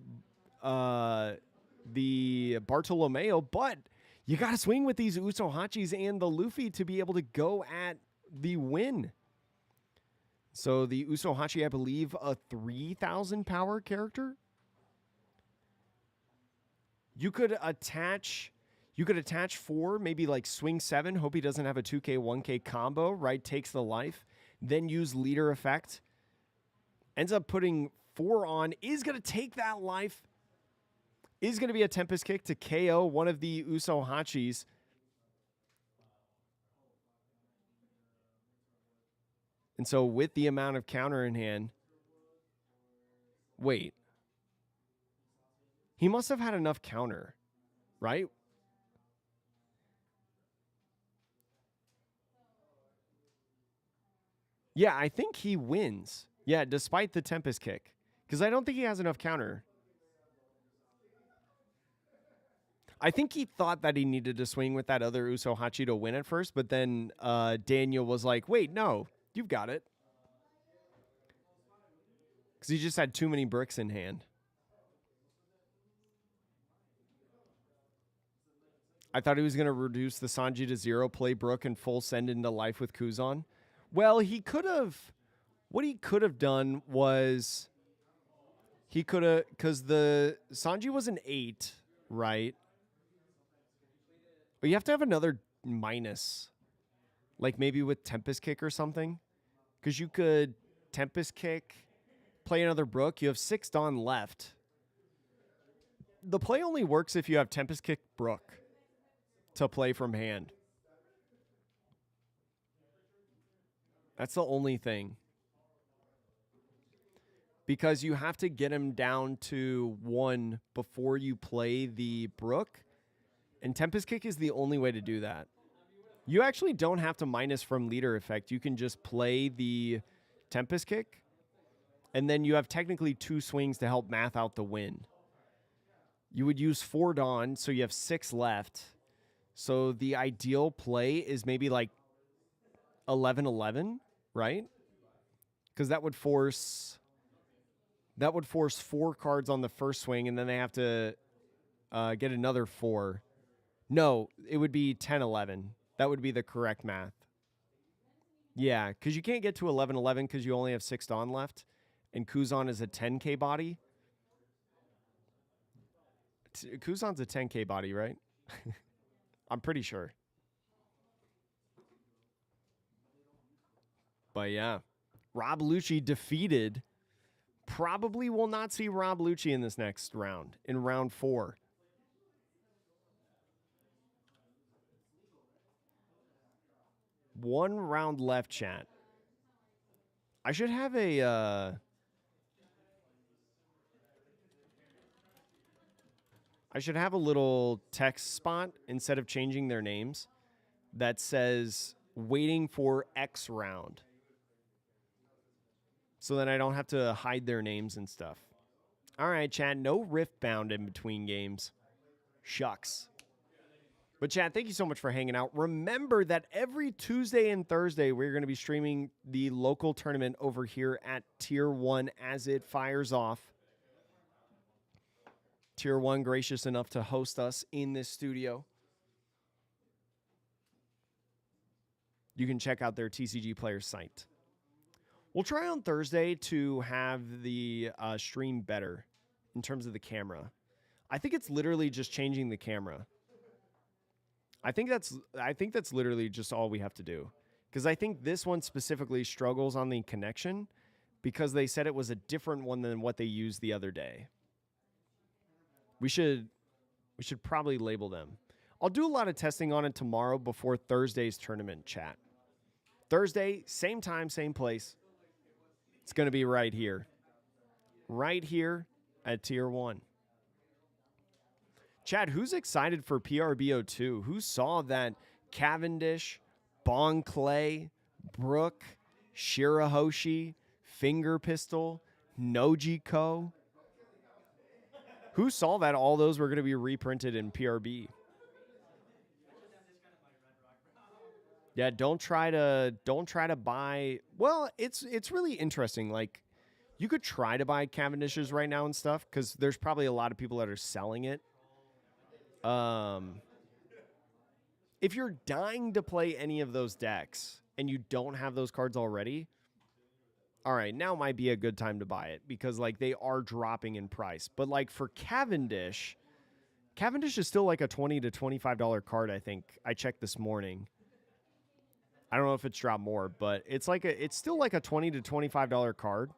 Bartolomeo, but you got to swing with these Usohachis and the Luffy to be able to go at the win. So the Usohachi, I believe, a 3,000 power character. You could attach 4, maybe like swing 7. Hope he doesn't have a 2K, 1K combo, right? Takes the life. Then use leader effect. Ends up putting 4 on. Is going to take that life. Is going to be a Tempest Kick to KO one of the Usohachis. And so with the amount of counter in hand. Wait. He must have had enough counter, right? Yeah, I think he wins. Yeah, despite the Tempest Kick. Because I don't think he has enough counter. I think he thought that he needed to swing with that other Usohachi to win at first, but then Daniel was like, wait, no, you've got it. Because he just had too many bricks in hand. I thought he was going to reduce the Sanji to 0, play Brook, and full send into life with Kuzan. Well, he could have. What he could have done was he could have, because the Sanji was an 8, right? But you have to have another minus, like maybe with Tempest Kick or something, because you could Tempest Kick, play another Brook. You have 6 Dawn left. The play only works if you have Tempest Kick Brook to play from hand. That's the only thing. Because you have to get him down to 1 before you play the Brook. And Tempest Kick is the only way to do that. You actually don't have to minus from leader effect. You can just play the Tempest Kick. And then you have technically 2 swings to help math out the win. You would use 4 Dawn, so you have 6 left. So the ideal play is maybe like 11-11, right? Because that would force 4 cards on the first swing, and then they have to get another 4. No, it would be 10-11. That would be the correct math. Yeah, because you can't get to 11-11 because you only have 6 Dawn left, and Kuzan is a 10K body. Kuzan's a 10K body, right? I'm pretty sure. But yeah, Rob Lucci defeated. Probably will not see Rob Lucci in this next round, in round 4. One round left, chat. I should have a little text spot instead of changing their names that says waiting for X round. So then I don't have to hide their names and stuff. All right, chat, no Riftbound in between games. Shucks. But chat, thank you so much for hanging out. Remember that every Tuesday and Thursday, we're going to be streaming the local tournament over here at Tier 1 as it fires off. Tier 1 gracious enough to host us in this studio. You can check out their TCG Player site. We'll try on Thursday to have the stream better in terms of the camera. I think it's literally just changing the camera. I think that's literally just all we have to do. Because I think this one specifically struggles on the connection because they said it was a different one than what they used the other day. We should probably label them. I'll do a lot of testing on it tomorrow before Thursday's tournament, chat. Thursday, same time, same place. It's going to be right here. Right here at Tier 1. Chad, who's excited for PRBO2? Who saw that Cavendish, Bon Clay, Brook, Shirahoshi, Finger Pistol, Nojiko? Who saw that all those were going to be reprinted in PRB? Yeah, don't try to buy. Well, it's really interesting. Like, you could try to buy Cavendishes right now and stuff because there's probably a lot of people that are selling it. If you're dying to play any of those decks and you don't have those cards already, all right, now might be a good time to buy it because like they are dropping in price. But like for Cavendish is still like a $20 to $25 card. I think I checked this morning. I don't know if it's dropped more, but it's still like a $20 to $25 card.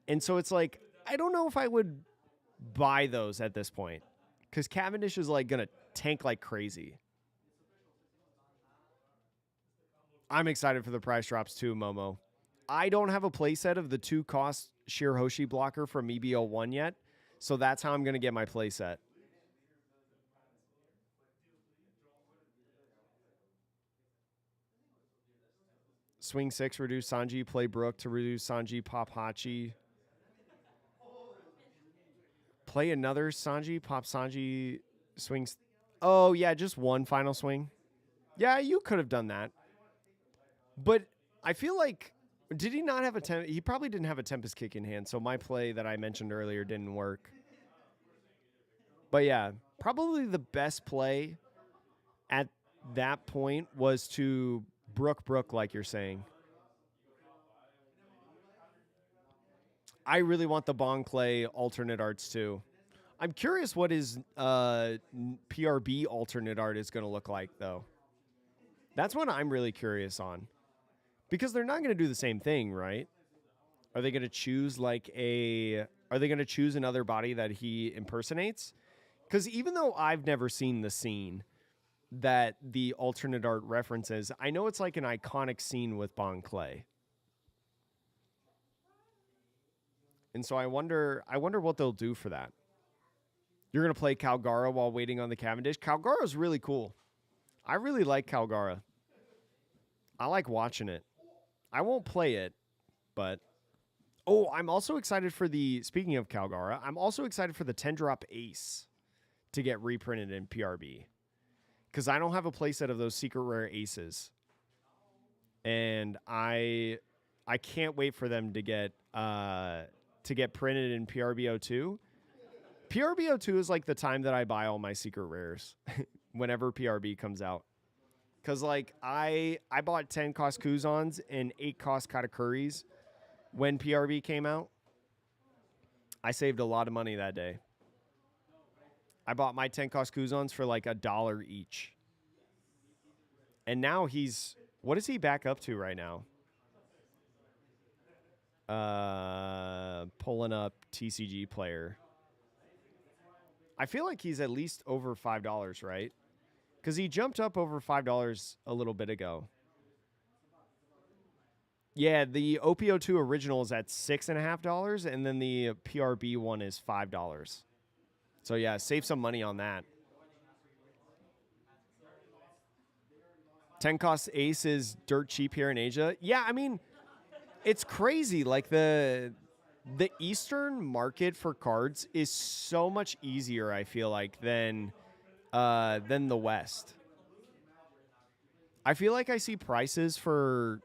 And so it's like, I don't know if I would buy those at this point. Because Cavendish is like going to tank like crazy. I'm excited for the price drops too, Momo. I don't have a playset of the 2-cost Shirahoshi blocker from EBO1 yet. So that's how I'm going to get my playset. Swing 6, reduce Sanji. Play Brook to reduce Sanji. Pop Hachi. Play another Sanji. Pop Sanji. Swings. Oh, yeah, just one final swing. Yeah, you could have done that. But I feel like, did he not have a he probably didn't have a Tempest Kick in hand, so my play that I mentioned earlier didn't work. But yeah, probably the best play at that point was to Brook like you're saying. I really want the Bon Clay alternate arts too. I'm curious what his PRB alternate art is going to look like, though. That's what I'm really curious on. Because they're not going to do the same thing, right? Are they going to choose are they going to choose another body that he impersonates? Because even though I've never seen the scene that the alternate art references, I know it's like an iconic scene with Bon Clay. And so I wonder what they'll do for that. You're going to play Calgara while waiting on the Cavendish. Calgara's really cool. I really like Calgara. I like watching it. I won't play it, but... Oh, I'm also excited for speaking of Calgara, I'm also excited for the 10-drop Ace to get reprinted in PRB. Because I don't have a playset of those secret rare aces. And I can't wait for them to get printed in PRBO2. PRBO2 is like the time that I buy all my secret rares whenever PRB comes out. Because like I bought 10-cost Kuzans and 8-cost Katakuris when PRB came out. I saved a lot of money that day. I bought my 10-cost Kuzans for like $1 each. And now what is he back up to right now? Pulling up TCG player. I feel like he's at least over $5, right? Because he jumped up over $5 a little bit ago. Yeah, the OP02 original is at $6.50, and then the PRB one is $5. So yeah, save some money on that. 10 cost ace is dirt cheap here in Asia. Yeah, I mean, it's crazy. Like the Eastern market for cards is so much easier, I feel like, than the West. I feel like I see prices for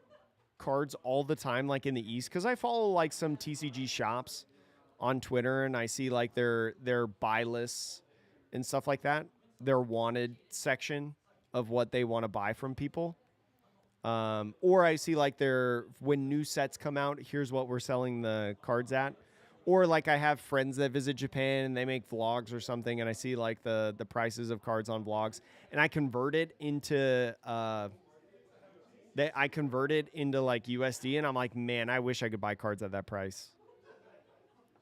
cards all the time, like in the East, because I follow like some TCG shops on Twitter, and I see like their buy lists and stuff like that, their wanted section of what they want to buy from people. Or I see like when new sets come out, here's what we're selling the cards at. Or like I have friends that visit Japan and they make vlogs or something, and I see like the prices of cards on vlogs, and I convert it into like USD, and I'm like, man, I wish I could buy cards at that price.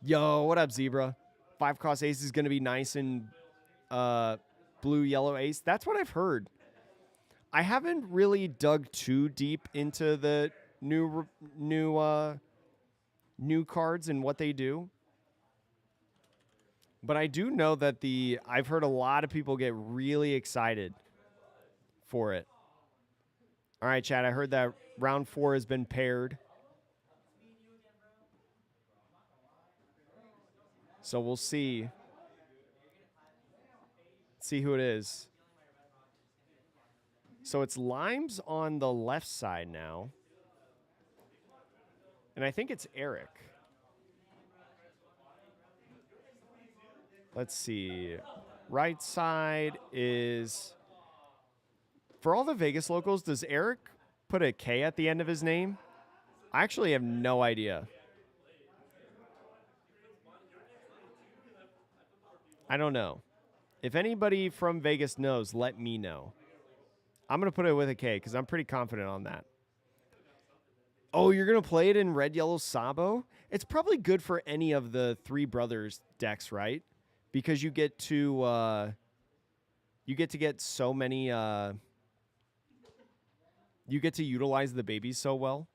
Yo, what up, Zebra? 5 cost ace is gonna be nice in blue yellow ace. That's what I've heard. I haven't really dug too deep into the new cards and what they do. But I do know that I've heard a lot of people get really excited for it. All right, Chad, I heard that round 4 has been paired. So we'll see. See who it is. So it's Limes on the left side now. And I think it's Eric. Let's see. Right side is... For all the Vegas locals, does Eric put a K at the end of his name? I actually have no idea. I don't know. If anybody from Vegas knows, let me know. I'm going to put it with a K because I'm pretty confident on that. Oh, you're going to play it in red, yellow, Sabo? It's probably good for any of the Three Brothers decks, right? Because you get to get so many... you get to utilize the babies so well.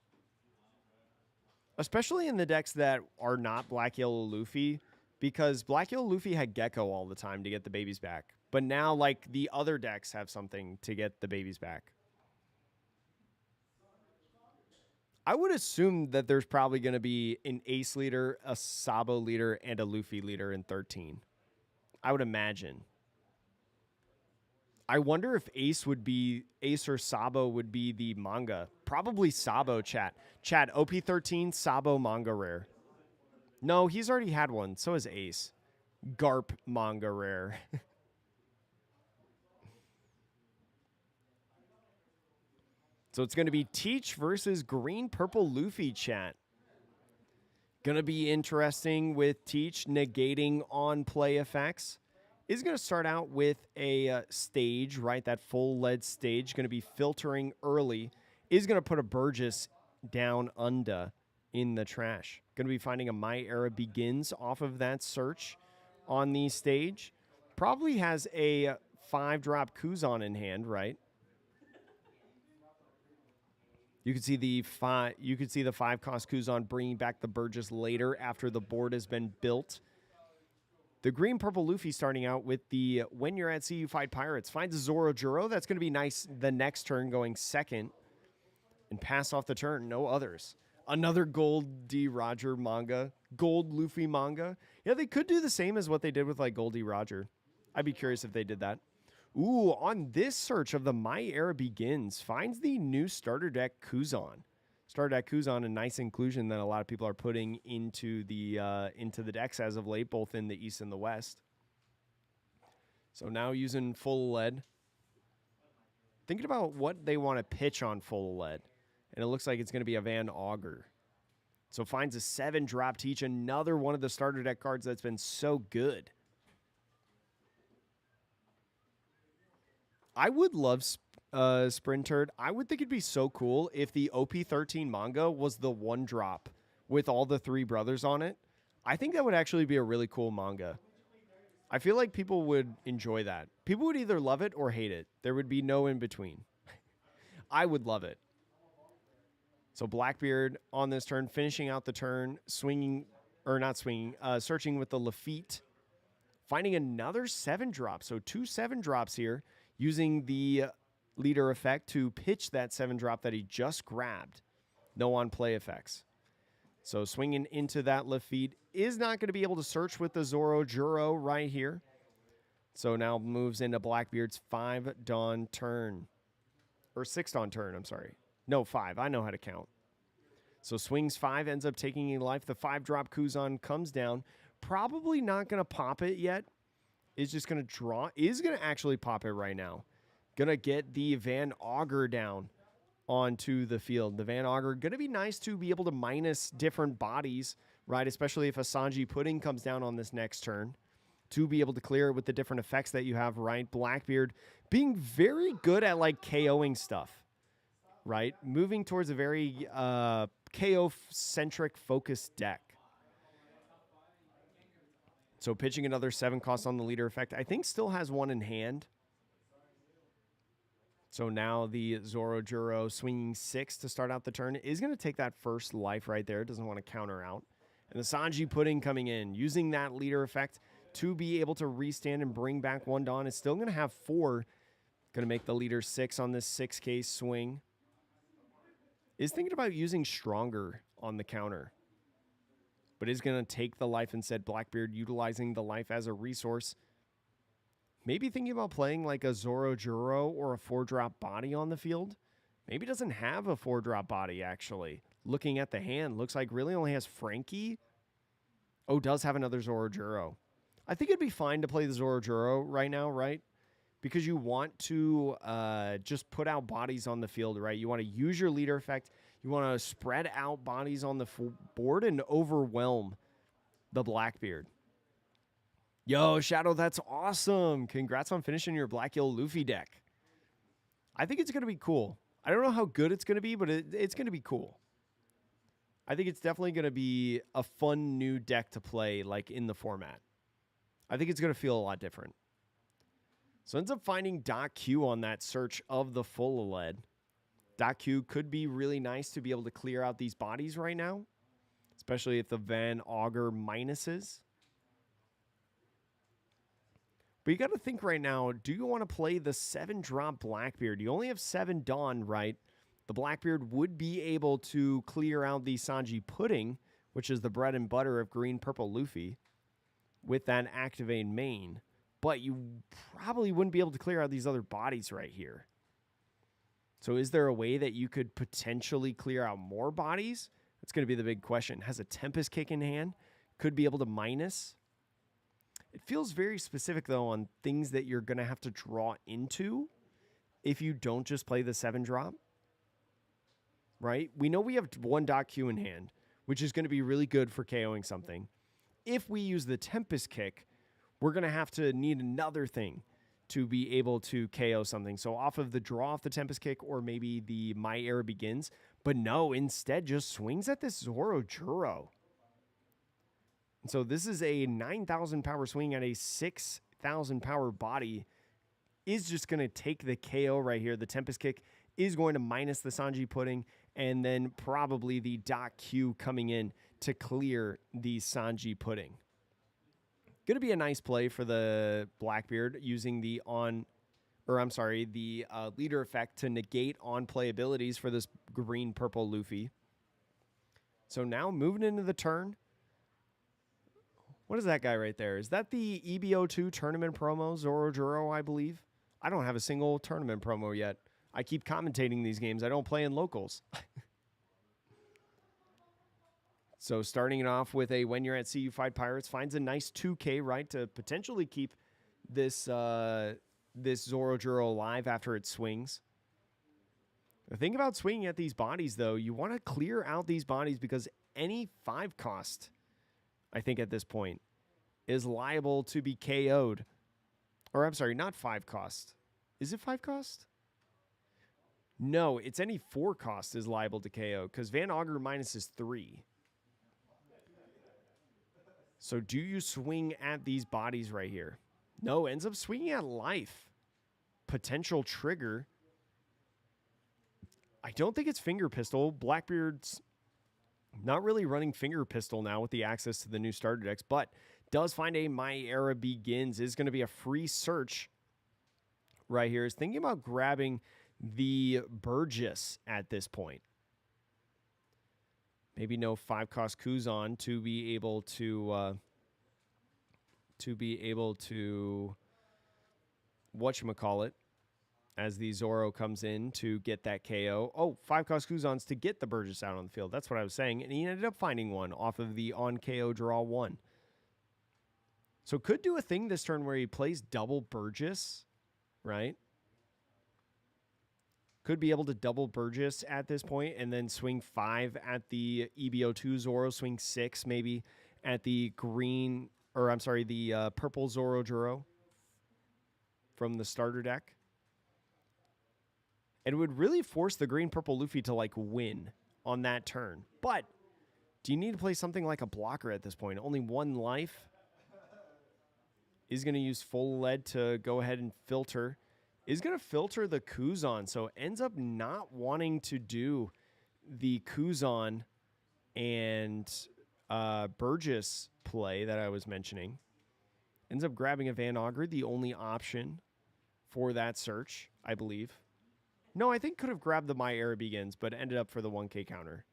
Especially in the decks that are not Black, Yellow, Luffy. Because Black, Yellow, Luffy had Gecko all the time to get the babies back. But now, like, the other decks have something to get the babies back. I would assume that there's probably going to be an Ace leader, a Sabo leader, and a Luffy leader in 13. I would imagine. I wonder if Ace or Sabo would be the manga. Probably Sabo, chat. Chat, OP13, Sabo manga rare. No, he's already had one. So has Ace. Garp manga rare. So it's going to be Teach versus Green Purple Luffy, chat. Going to be interesting with Teach negating on play effects. Is going to start out with a stage, right? That full lead stage. Going to be filtering early. Is going to put a Burgess down under in the trash. Going to be finding a My Era Begins off of that search on the stage. Probably has a 5-drop Kuzan in hand, right? You could see the 5-cost Kuzan bringing back the Burgess later after the board has been built. The green purple Luffy starting out with the when you're at sea you fight pirates. Finds a Zoro Juro. That's going to be nice the next turn going second. And pass off the turn. No others. Another Gold D. Roger manga. Gold Luffy manga. Yeah, they could do the same as what they did with like Gold D. Roger. I'd be curious if they did that. Ooh, on this search of the My Era Begins, finds the new starter deck Kuzan. Starter deck Kuzan, a nice inclusion that a lot of people are putting into the decks as of late, both in the East and the West. So now using full lead. Thinking about what they want to pitch on full lead. And it looks like it's going to be a Van Augur. So finds a 7-drop Teach, another one of the starter deck cards that's been so good. I would love Sprinterd. I would think it'd be so cool if the OP13 manga was the 1-drop with all the three brothers on it. I think that would actually be a really cool manga. I feel like people would enjoy that. People would either love it or hate it. There would be no in between. I would love it. So Blackbeard on this turn, finishing out the turn, swinging, or not swinging, searching with the Lafitte, finding another 7-drop. So 2 7-drops here, using the leader effect to pitch that 7-drop that he just grabbed. No on-play effects. So swinging into that Lafitte is not going to be able to search with the Zoro Juro right here. So now moves into Blackbeard's 5 Dawn turn. Or 6 Dawn turn, I'm sorry. No, 5. I know how to count. So swings 5, ends up taking a life. The 5-drop Kuzan comes down. Probably not going to pop it yet. Is just going to draw. Is going to actually pop it right now. Going to get the Van Augur down onto the field. The Van Augur, going to be nice to be able to minus different bodies, right? Especially if a Sanji Pudding comes down on this next turn, to be able to clear it with the different effects that you have, right? Blackbeard being very good at like KOing stuff, right? Moving towards a very KO-centric focused deck. So pitching another 7 cost on the leader effect. I think still has 1 in hand. So now the Zoro Juro swinging 6 to start out the turn is going to take that first life right there. Doesn't want to counter out. And the Sanji Pudding coming in, using that leader effect to be able to restand and bring back 1 Dawn. Is still going to have 4. Going to make the leader 6 on this 6K swing. Is thinking about using Stronger on the counter, but is going to take the life instead. Blackbeard utilizing the life as a resource. Maybe thinking about playing like a Zoro Juro or a 4-drop body on the field. Maybe doesn't have a 4-drop body, actually. Looking at the hand, looks like really only has Frankie. Oh, does have another Zoro Juro. I think it'd be fine to play the Zoro Juro right now, right? Because you want to just put out bodies on the field, right? You want to use your leader effect. You want to spread out bodies on the board and overwhelm the Blackbeard. Yo, Shadow, that's awesome. Congrats on finishing your Black Hill Luffy deck. I think it's going to be cool. I don't know how good it's going to be, but it's going to be cool. I think it's definitely going to be a fun new deck to play like in the format. I think it's going to feel a lot different. So ends up finding Doc Q on that search of the full lead. Doc Q could be really nice to be able to clear out these bodies right now, especially if the Van Augur minuses. But you got to think right now, do you want to play the 7-drop Blackbeard? You only have 7 Dawn, right? The Blackbeard would be able to clear out the Sanji Pudding, which is the bread and butter of green-purple Luffy, with that Activate main. But you probably wouldn't be able to clear out these other bodies right here. So is there a way that you could potentially clear out more bodies? That's going to be the big question. Has a Tempest Kick in hand. Could be able to minus. It feels very specific, though, on things that you're going to have to draw into if you don't just play the 7-drop. Right? We know we have 1 Doc Q in hand, which is going to be really good for KOing something. If we use the Tempest Kick, we're going to have to need another thing to be able to KO something. So off of the draw off the Tempest Kick or maybe the My Era Begins. But no, instead just swings at this Zoro Juro. And so this is a 9,000 power swing at a 6,000 power body. Is just going to take the KO right here. The Tempest Kick is going to minus the Sanji Pudding. And then probably the Doc Q coming in to clear the Sanji Pudding. Going to be a nice play for the Blackbeard using the leader effect to negate on-play abilities for this green-purple Luffy. So now moving into the turn. What is that guy right there? Is that the EBO2 tournament promo, Zoro Juro, I believe? I don't have a single tournament promo yet. I keep commentating these games. I don't play in locals. So starting it off with a When You're at Sea, You Fight Pirates, finds a nice 2K, right, to potentially keep this this Zoro Juro alive after it swings. The thing about swinging at these bodies, though, you want to clear out these bodies because any 5 cost, I think at this point, is liable to be KO'd. Or I'm sorry, not 5 cost. Is it 5 cost? No, it's any 4 cost is liable to KO because Van Augur minus is 3. So do you swing at these bodies right here? No, ends up swinging at life. Potential trigger. I don't think it's finger pistol. Blackbeard's not really running finger pistol now with the access to the new starter decks, but does find a My Era Begins. Is going to be a free search right here. Is thinking about grabbing the Burgess at this point. Maybe no 5-cost Kuzan to be able to whatchamacallit, as the Zoro comes in to get that KO. Oh, 5-cost Kuzans to get the Burgess out on the field. That's what I was saying. And he ended up finding one off of the on KO draw 1. So could do a thing this turn where he plays double Burgess, right? Could be able to double Burgess at this point and then swing 5 at the EBO2 Zoro, swing 6 maybe at the green, or I'm sorry, the purple Zoro Juro from the starter deck. It would really force the green-purple Luffy to, like, win on that turn. But do you need to play something like a blocker at this point? Only 1 life. Is going to use full lead to go ahead and filter. Is going to filter the Kuzan, so ends up not wanting to do the Kuzan and Burgess play that I was mentioning. Ends up grabbing a Van Augur, the only option for that search, I believe. No, I think could have grabbed the My Era Begins, but ended up for the 1K counter.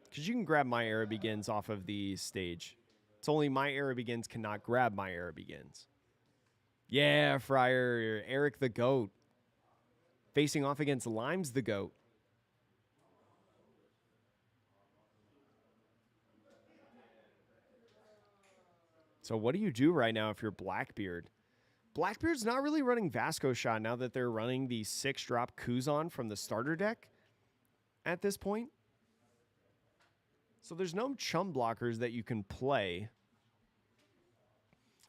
Because you can grab My Era Begins off of the stage. It's only My Era Begins cannot grab My Era Begins. Yeah, Friar, Eric the GOAT. Facing off against Limes the GOAT. So what do you do right now if you're Blackbeard? Blackbeard's not really running Vasco Shot now that they're running the 6-drop Kuzan from the starter deck at this point. So there's no chum blockers that you can play.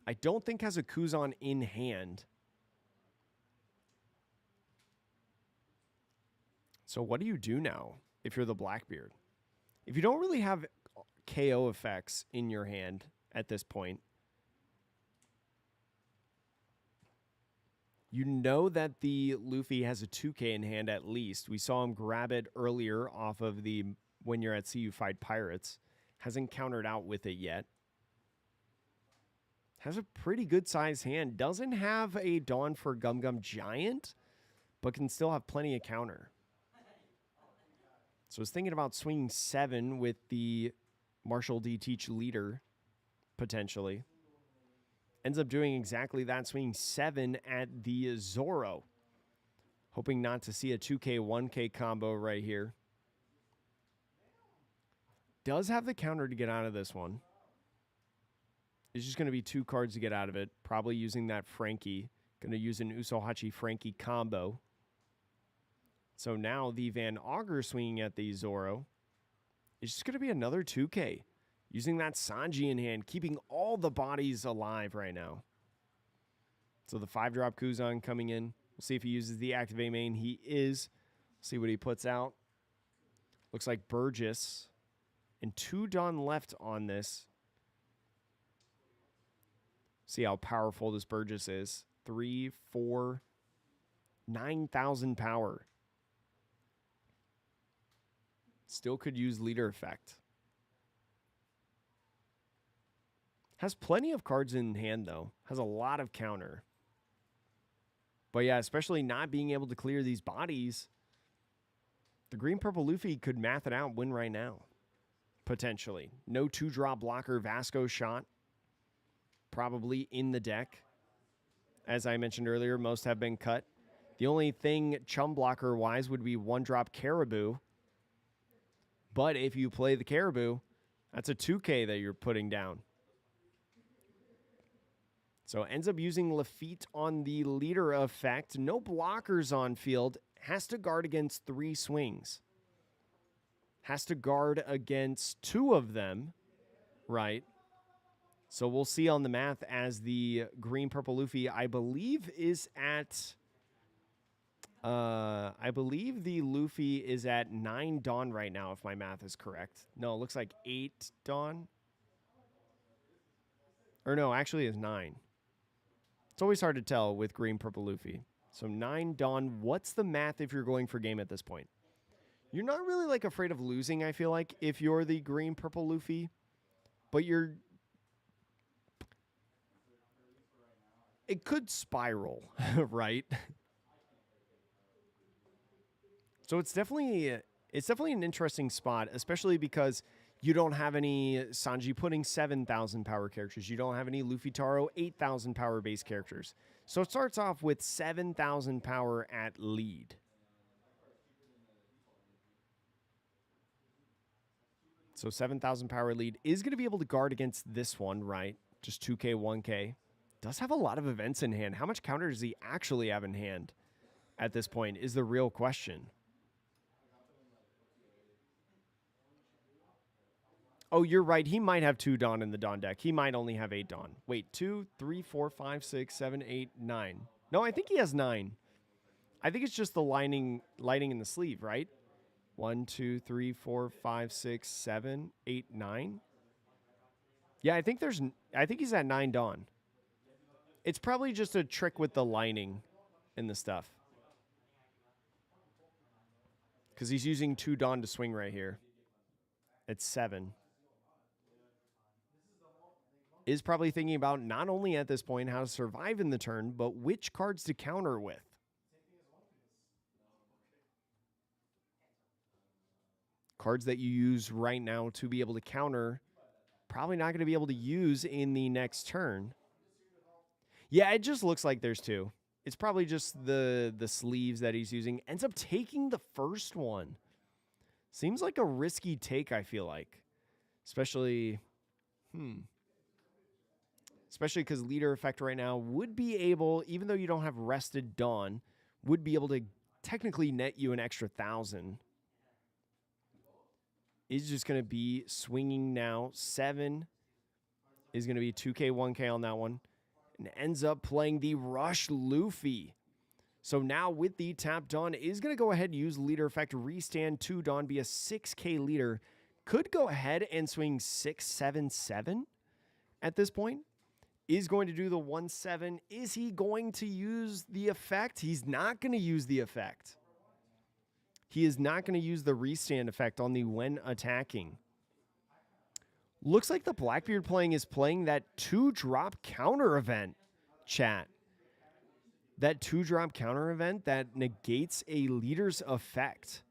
I don't think has a Kuzan in hand. So what do you do now if you're the Blackbeard? If you don't really have KO effects in your hand at this point, you know that the Luffy has a 2K in hand at least. We saw him grab it earlier off of the When You're at Sea You Fight Pirates. Hasn't countered out with it yet. Has a pretty good sized hand. Doesn't have a Dawn for Gum Gum Giant, but can still have plenty of counter. So I was thinking about swinging 7 with the Marshall D. Teach Leader, potentially. Ends up doing exactly that, swinging 7 at the Zoro. Hoping not to see a 2K, 1K combo right here. Does have the counter to get out of this one. It's just going to be 2 cards to get out of it. Probably using that Frankie. Going to use an Usohachi Frankie combo. So now the Van Augur swinging at the Zoro. It's just going to be another 2K. Using that Sanji in hand. Keeping all the bodies alive right now. So the 5-drop Kuzan coming in. We'll see if he uses the Activate main. He is. See what he puts out. Looks like Burgess. And 2 Dawn left on this. See how powerful this Burgess is. 3, 4, 9,000 power. Still could use leader effect. Has plenty of cards in hand, though. Has a lot of counter. But yeah, especially not being able to clear these bodies. The green-purple Luffy could math it out, win right now. Potentially. No 2-drop blocker, Vasco Shot. Probably in the deck. As I mentioned earlier, most have been cut. The only thing chum blocker-wise would be 1-drop Caribou. But if you play the Caribou, that's a 2K that you're putting down. So ends up using Lafitte on the leader effect. No blockers on field. Has to guard against 3 swings. Has to guard against 2 of them, right? So we'll see on the math as the green-purple Luffy, I believe, is at I believe the Luffy is at 9 Dawn right now, if my math is correct. No, it looks like 8 Dawn. Or no, actually it's 9. It's always hard to tell with green, purple Luffy. So 9 Dawn. What's the math if you're going for game at this point? You're not really like afraid of losing, I feel like, if you're the green, purple Luffy. But it could spiral, right? So it's definitely an interesting spot, especially because you don't have any Sanji Pudding 7,000 power characters. You don't have any Luffy Taro 8,000 power base characters. So it starts off with 7,000 power at lead. So 7,000 power lead is going to be able to guard against this one, right? Just 2K, 1K. Does have a lot of events in hand. How much counter does he actually have in hand at this point is the real question. Oh, you're right. He might have 2 Dawn in the Dawn deck. He might only have 8 Dawn. Wait, 2, 3, 4, 5, 6, 7, 8, 9. No, I think he has 9. I think it's just the lining in the sleeve, right? 1, 2, 3, 4, 5, 6, 7, 8, 9. Yeah, I think he's at 9 Dawn. It's probably just a trick with the lining and the stuff. Because he's using 2 Dawn to swing right here. It's 7. Is probably thinking about not only at this point how to survive in the turn, but which cards to counter with. Cards that you use right now to be able to counter, probably not going to be able to use in the next turn. Yeah, it just looks like there's 2. It's probably just the sleeves that he's using. Ends up taking the first one. Seems like a risky take, I feel like. Especially because leader effect right now would be able, even though you don't have rested Dawn, would be able to technically net you an extra 1,000. Is just going to be swinging now. 7 is going to be 2K, 1K on that one. And ends up playing the Rush Luffy. So now with the tap Dawn, is going to go ahead and use leader effect, restand 2 Dawn, be a 6K leader. Could go ahead and swing 6, 7, 7 at this point. Is going to do the 1-7. Is he going to use the effect? He's not going to use the effect. He is not going to use the restand effect on the when attacking. Looks like the Blackbeard is playing that 2-drop counter event, chat. That 2-drop counter event that negates a leader's effect.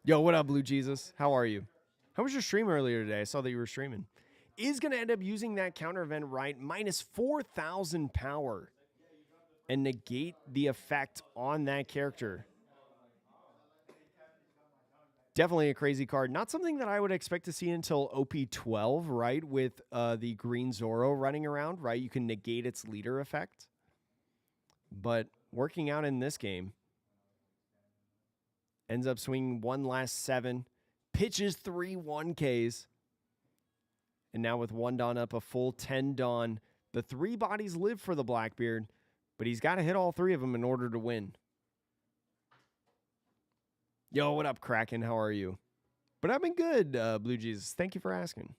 Yo, what up, Blue Jesus? How are you? How was your stream earlier today? I saw that you were streaming. Is going to end up using that counter event, right? Minus 4,000 power. And negate the effect on that character. Definitely a crazy card. Not something that I would expect to see until OP12, right? With the green Zoro running around, right? You can negate its leader effect. But working out in this game. Ends up swinging one last 7. Pitches 3 1Ks. And now with 1 Dawn up, a full 10 Dawn. The 3 bodies live for the Blackbeard. But he's got to hit all 3 of them in order to win. Yo, what up, Kraken? How are you? But I've been good, Blue Jesus. Thank you for asking.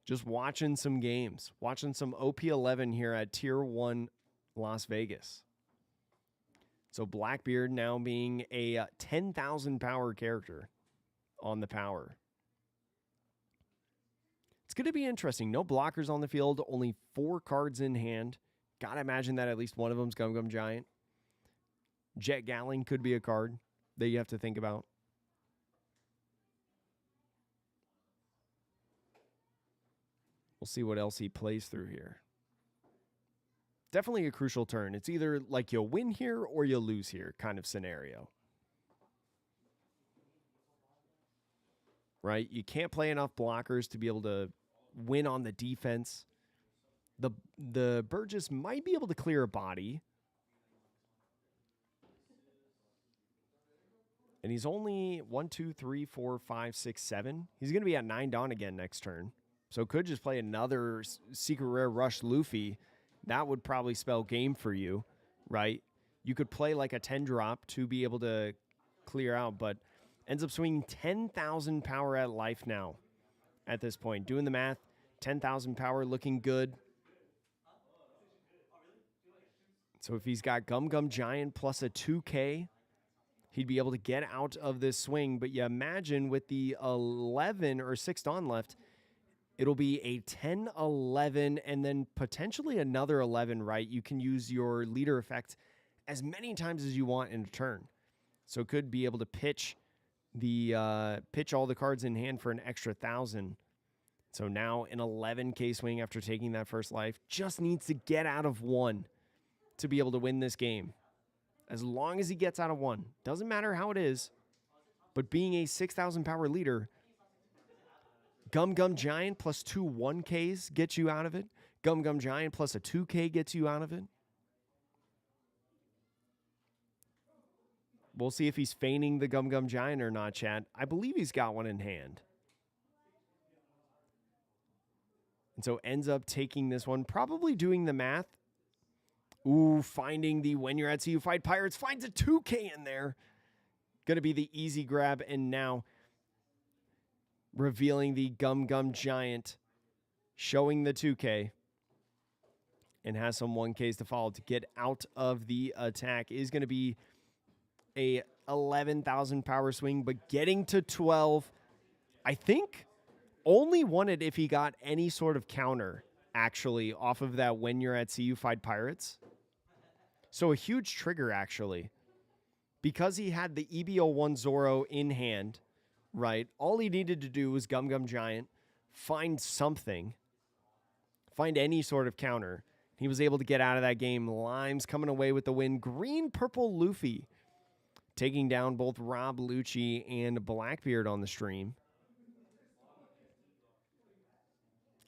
Just watching some games. Watching some OP11 here at Tier 1 Las Vegas. So Blackbeard now being a 10,000 power character on the power. It's going to be interesting. No blockers on the field. Only 4 cards in hand. Gotta imagine that at least one of them's Gum Gum Giant. Jet Galling could be a card that you have to think about. We'll see what else he plays through here. Definitely a crucial turn. It's either like you'll win here or you'll lose here kind of scenario. Right? You can't play enough blockers to be able to win on the defense. The Burgess might be able to clear a body. And he's only 1, 2, 3, 4, 5, 6, 7. He's going to be at 9 Dawn again next turn. So could just play another Secret Rare Rush Luffy. That would probably spell game for you, right? You could play like a 10 drop to be able to clear out, but ends up swinging 10,000 power at life now at this point. Doing the math, 10,000 power looking good. So if he's got Gum Gum Giant plus a 2K, he'd be able to get out of this swing. But you imagine with the 11 or 6 on left, it'll be a 10, 11, and then potentially another 11, right? You can use your leader effect as many times as you want in a turn. So could be able to pitch all the cards in hand for an extra 1,000. So now an 11K swing after taking that first life. Just needs to get out of 1 to be able to win this game. As long as he gets out of 1. Doesn't matter how it is. But being a 6,000 power leader, Gum Gum Giant plus 2 1Ks gets you out of it. Gum Gum Giant plus a 2K gets you out of it. We'll see if he's feigning the Gum Gum Giant or not, chat. I believe he's got one in hand. And so ends up taking this one, probably doing the math. Ooh, finding the when you're at sea, you fight pirates, finds a 2K in there. Gonna be the easy grab, and now revealing the Gum Gum Giant, showing the 2K, and has some 1Ks to follow to get out of the attack. Is going to be a 11,000 power swing, but getting to 12, I think only won it if he got any sort of counter, actually, off of that when you're at sea, you fight pirates. So a huge trigger, actually. Because he had the EBO1 Zoro in hand, right? All he needed to do was Gum Gum Giant, find something, find any sort of counter. He was able to get out of that game. Lime's coming away with the win. Green Purple Luffy taking down both Rob Lucci and Blackbeard on the stream.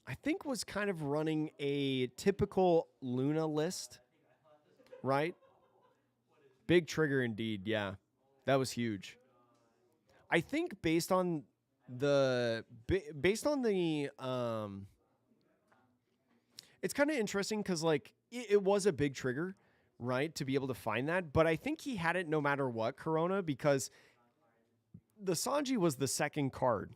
I think was kind of running a typical Luna list, right? Big trigger indeed, yeah. That was huge. I think based on the it's kind of interesting because like it was a big trigger, right, to be able to find that, but I think he had it no matter what, Corona, because the Sanji was the second card,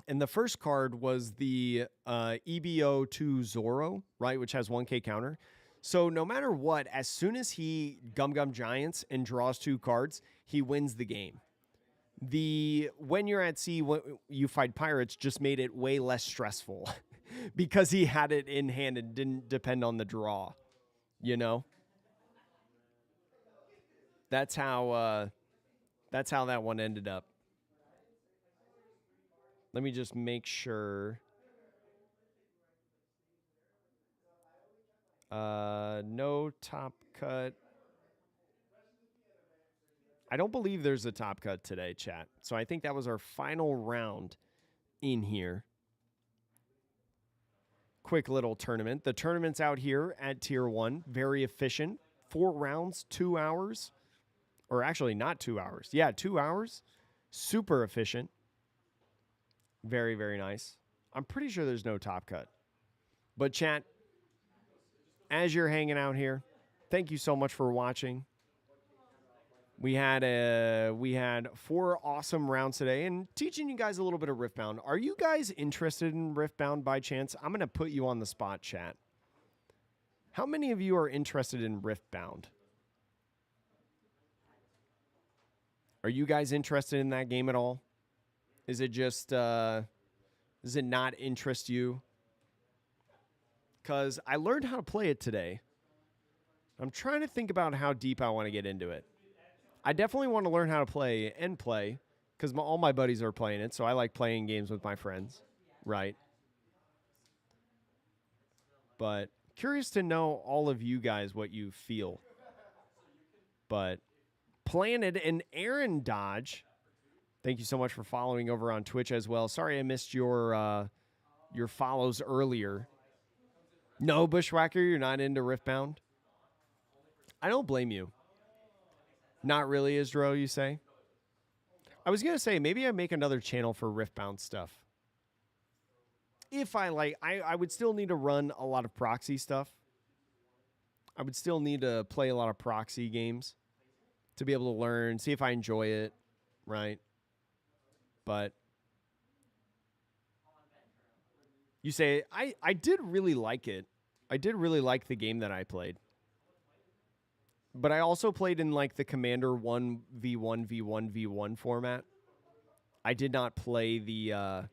and the first card was the EBO2 Zoro, right, which has 1K counter. So no matter what, as soon as he Gum Gum Giants and draws 2 cards, he wins the game. The when you're at sea, when you fight pirates just made it way less stressful because he had it in hand and didn't depend on the draw, you know? That's how that one ended up. Let me just make sure. No top cut. I don't believe there's a top cut today, chat. So I think that was our final round in here. Quick little tournament. The tournament's out here at Tier 1. Very efficient. 4 rounds, 2 hours. Or actually not 2 hours. Yeah, 2 hours. Super efficient. Very, very nice. I'm pretty sure there's no top cut. But chat, as you're hanging out here, thank you so much for watching. We had 4 awesome rounds today and teaching you guys a little bit of Riftbound. Are you guys interested in Riftbound by chance? I'm going to put you on the spot, chat. How many of you are interested in Riftbound? Are you guys interested in that game at all? Is it just, does it not interest you? Because I learned how to play it today. I'm trying to think about how deep I want to get into it. I definitely want to learn how to play because all my buddies are playing it, so I like playing games with my friends, right? But curious to know all of you guys what you feel. But Planet and Aaron Dodge, thank you so much for following over on Twitch as well. Sorry I missed your follows earlier. No, Bushwhacker, you're not into Riftbound? I don't blame you. Not really, Isdro, you say? I was going to say, maybe I make another channel for Riftbound stuff. If I would still need to run a lot of proxy stuff. I would still need to play a lot of proxy games to be able to learn, see if I enjoy it, right? But you say, I did really like it. I did really like the game that I played. But I also played in like the Commander 1v1v1v1 format. I did not play the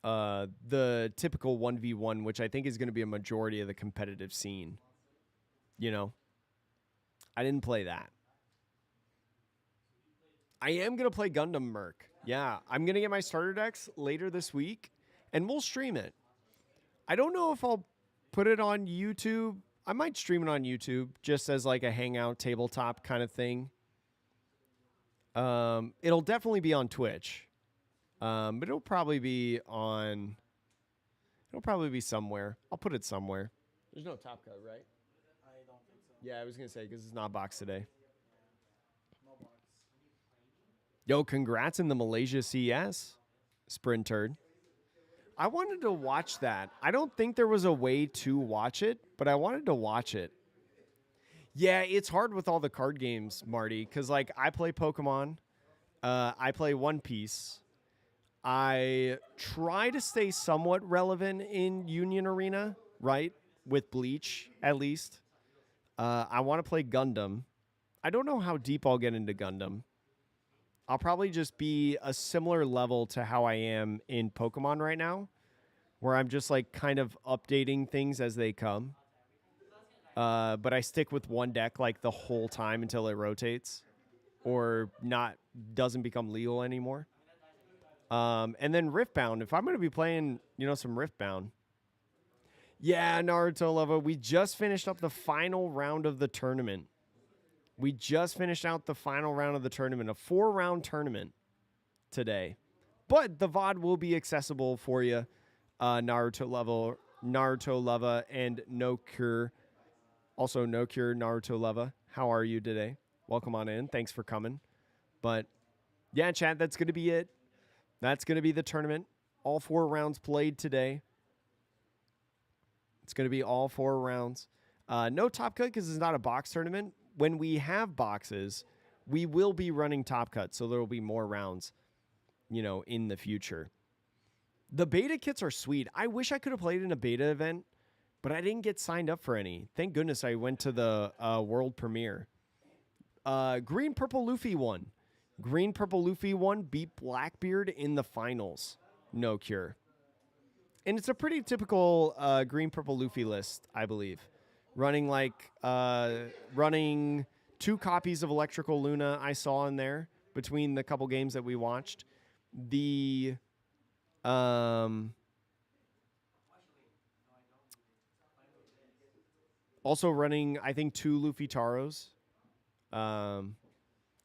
the typical 1v1, which I think is going to be a majority of the competitive scene. You know? I didn't play that. I am going to play Gundam Merc. Yeah, I'm going to get my starter decks later this week, and we'll stream it. I don't know if I'll put it on YouTube. I might stream it on YouTube just as like a hangout tabletop kind of thing. It'll definitely be on Twitch. But it'll probably be somewhere. I'll put it somewhere. There's no top cut, right? I don't think so. Yeah, I was going to say, because it's not boxed today. No box. Yo, congrats in the Malaysia CS, Sprinter. I wanted to watch that. I don't think there was a way to watch it, but I wanted to watch it. Yeah, it's hard with all the card games, Marty, because like I play Pokemon, I play One Piece. I try to stay somewhat relevant in Union Arena, right? With Bleach, at least. I want to play Gundam. I don't know how deep I'll get into Gundam. I'll probably just be a similar level to how I am in Pokemon right now, where I'm just like kind of updating things as they come. But I stick with one deck like the whole time until it rotates or doesn't become legal anymore. And then Riftbound, if I'm going to be playing, some Riftbound. Yeah, Naruto Lover, we just finished up the final round of the tournament. We just finished out the final round of the tournament, a 4-round tournament today. But the VOD will be accessible for you, Naruto Lava, and No Cure. Also, No Cure, Naruto Lava. How are you today? Welcome on in. Thanks for coming. But yeah, chat, that's going to be it. That's going to be the tournament. All 4 rounds played today. It's going to be all 4 rounds. No top cut because it's not a box tournament. When we have boxes, we will be running top cut, so there will be more rounds, in the future. The beta kits are sweet. I wish I could have played in a beta event, but I didn't get signed up for any. Thank goodness I went to the world premiere. Green Purple Luffy won. Green Purple Luffy won, beat Blackbeard in the finals. No Cure. And it's a pretty typical Green Purple Luffy list, I believe. Running 2 copies of Electrical Luna I saw in there between the couple games that we watched. The also running, I think, 2 Luffy Taros.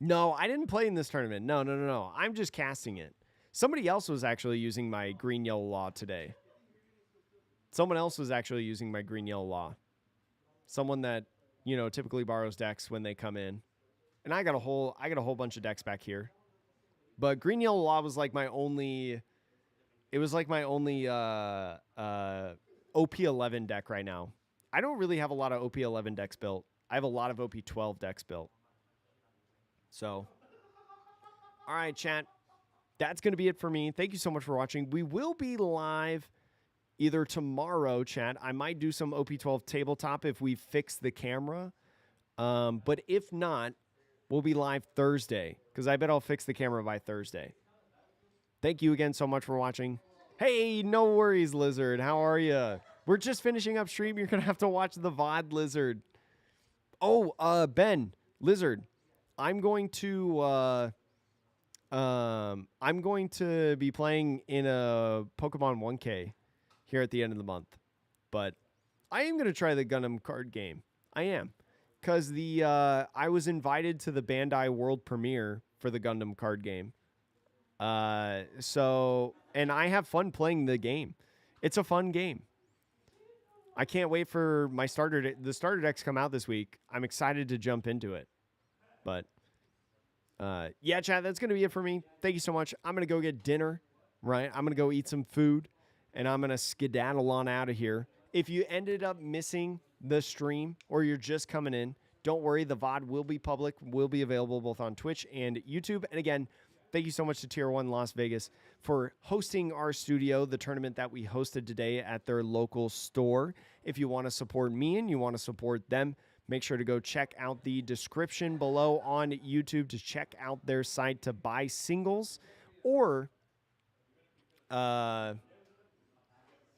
No, I didn't play in this tournament. No. I'm just casting it. Somebody else was actually using my Green Yellow Law today. Someone else was actually using my Green Yellow Law. Someone that, typically borrows decks when they come in. And I got a whole bunch of decks back here. But Green Yellow Law was like my only OP11 deck right now. I don't really have a lot of OP11 decks built. I have a lot of OP12 decks built. So, all right, chat. That's going to be it for me. Thank you so much for watching. We will be live either tomorrow, chat. I might do some OP12 tabletop if we fix the camera. But if not, we'll be live Thursday because I bet I'll fix the camera by Thursday. Thank you again so much for watching. Hey, no worries, Lizard. How are you? We're just finishing up stream. You're going to have to watch the VOD, Lizard. Oh, Ben, Lizard. I'm going to be playing in a Pokemon 1K here at the end of the month. But I am going to try the Gundam card game. I am. Because I was invited to the Bandai World Premiere for the Gundam card game. And I have fun playing the game. It's a fun game. I can't wait for my the starter decks come out this week. I'm excited to jump into it. But, yeah, chat, that's going to be it for me. Thank you so much. I'm going to go get dinner, right? I'm going to go eat some food. and I'm going to skedaddle on out of here. If you ended up missing the stream or you're just coming in, don't worry. The VOD will be public, will be available both on Twitch and YouTube. And again, thank you so much to Tier 1 Las Vegas for hosting our studio, the tournament that we hosted today at their local store. If you want to support me and you want to support them, make sure to go check out the description below on YouTube to check out their site to buy singles, or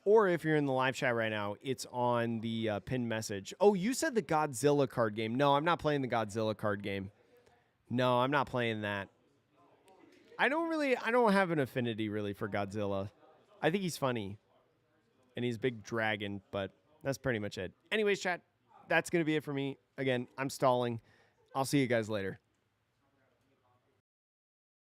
if you're in the live chat right now, it's on the pinned message. Oh, you said the Godzilla card game. No, I'm not playing the Godzilla card game. No, I'm not playing that. I don't have an affinity really for Godzilla. I think he's funny. And he's a big dragon, but that's pretty much it. Anyways, chat, that's going to be it for me. Again, I'm stalling. I'll see you guys later.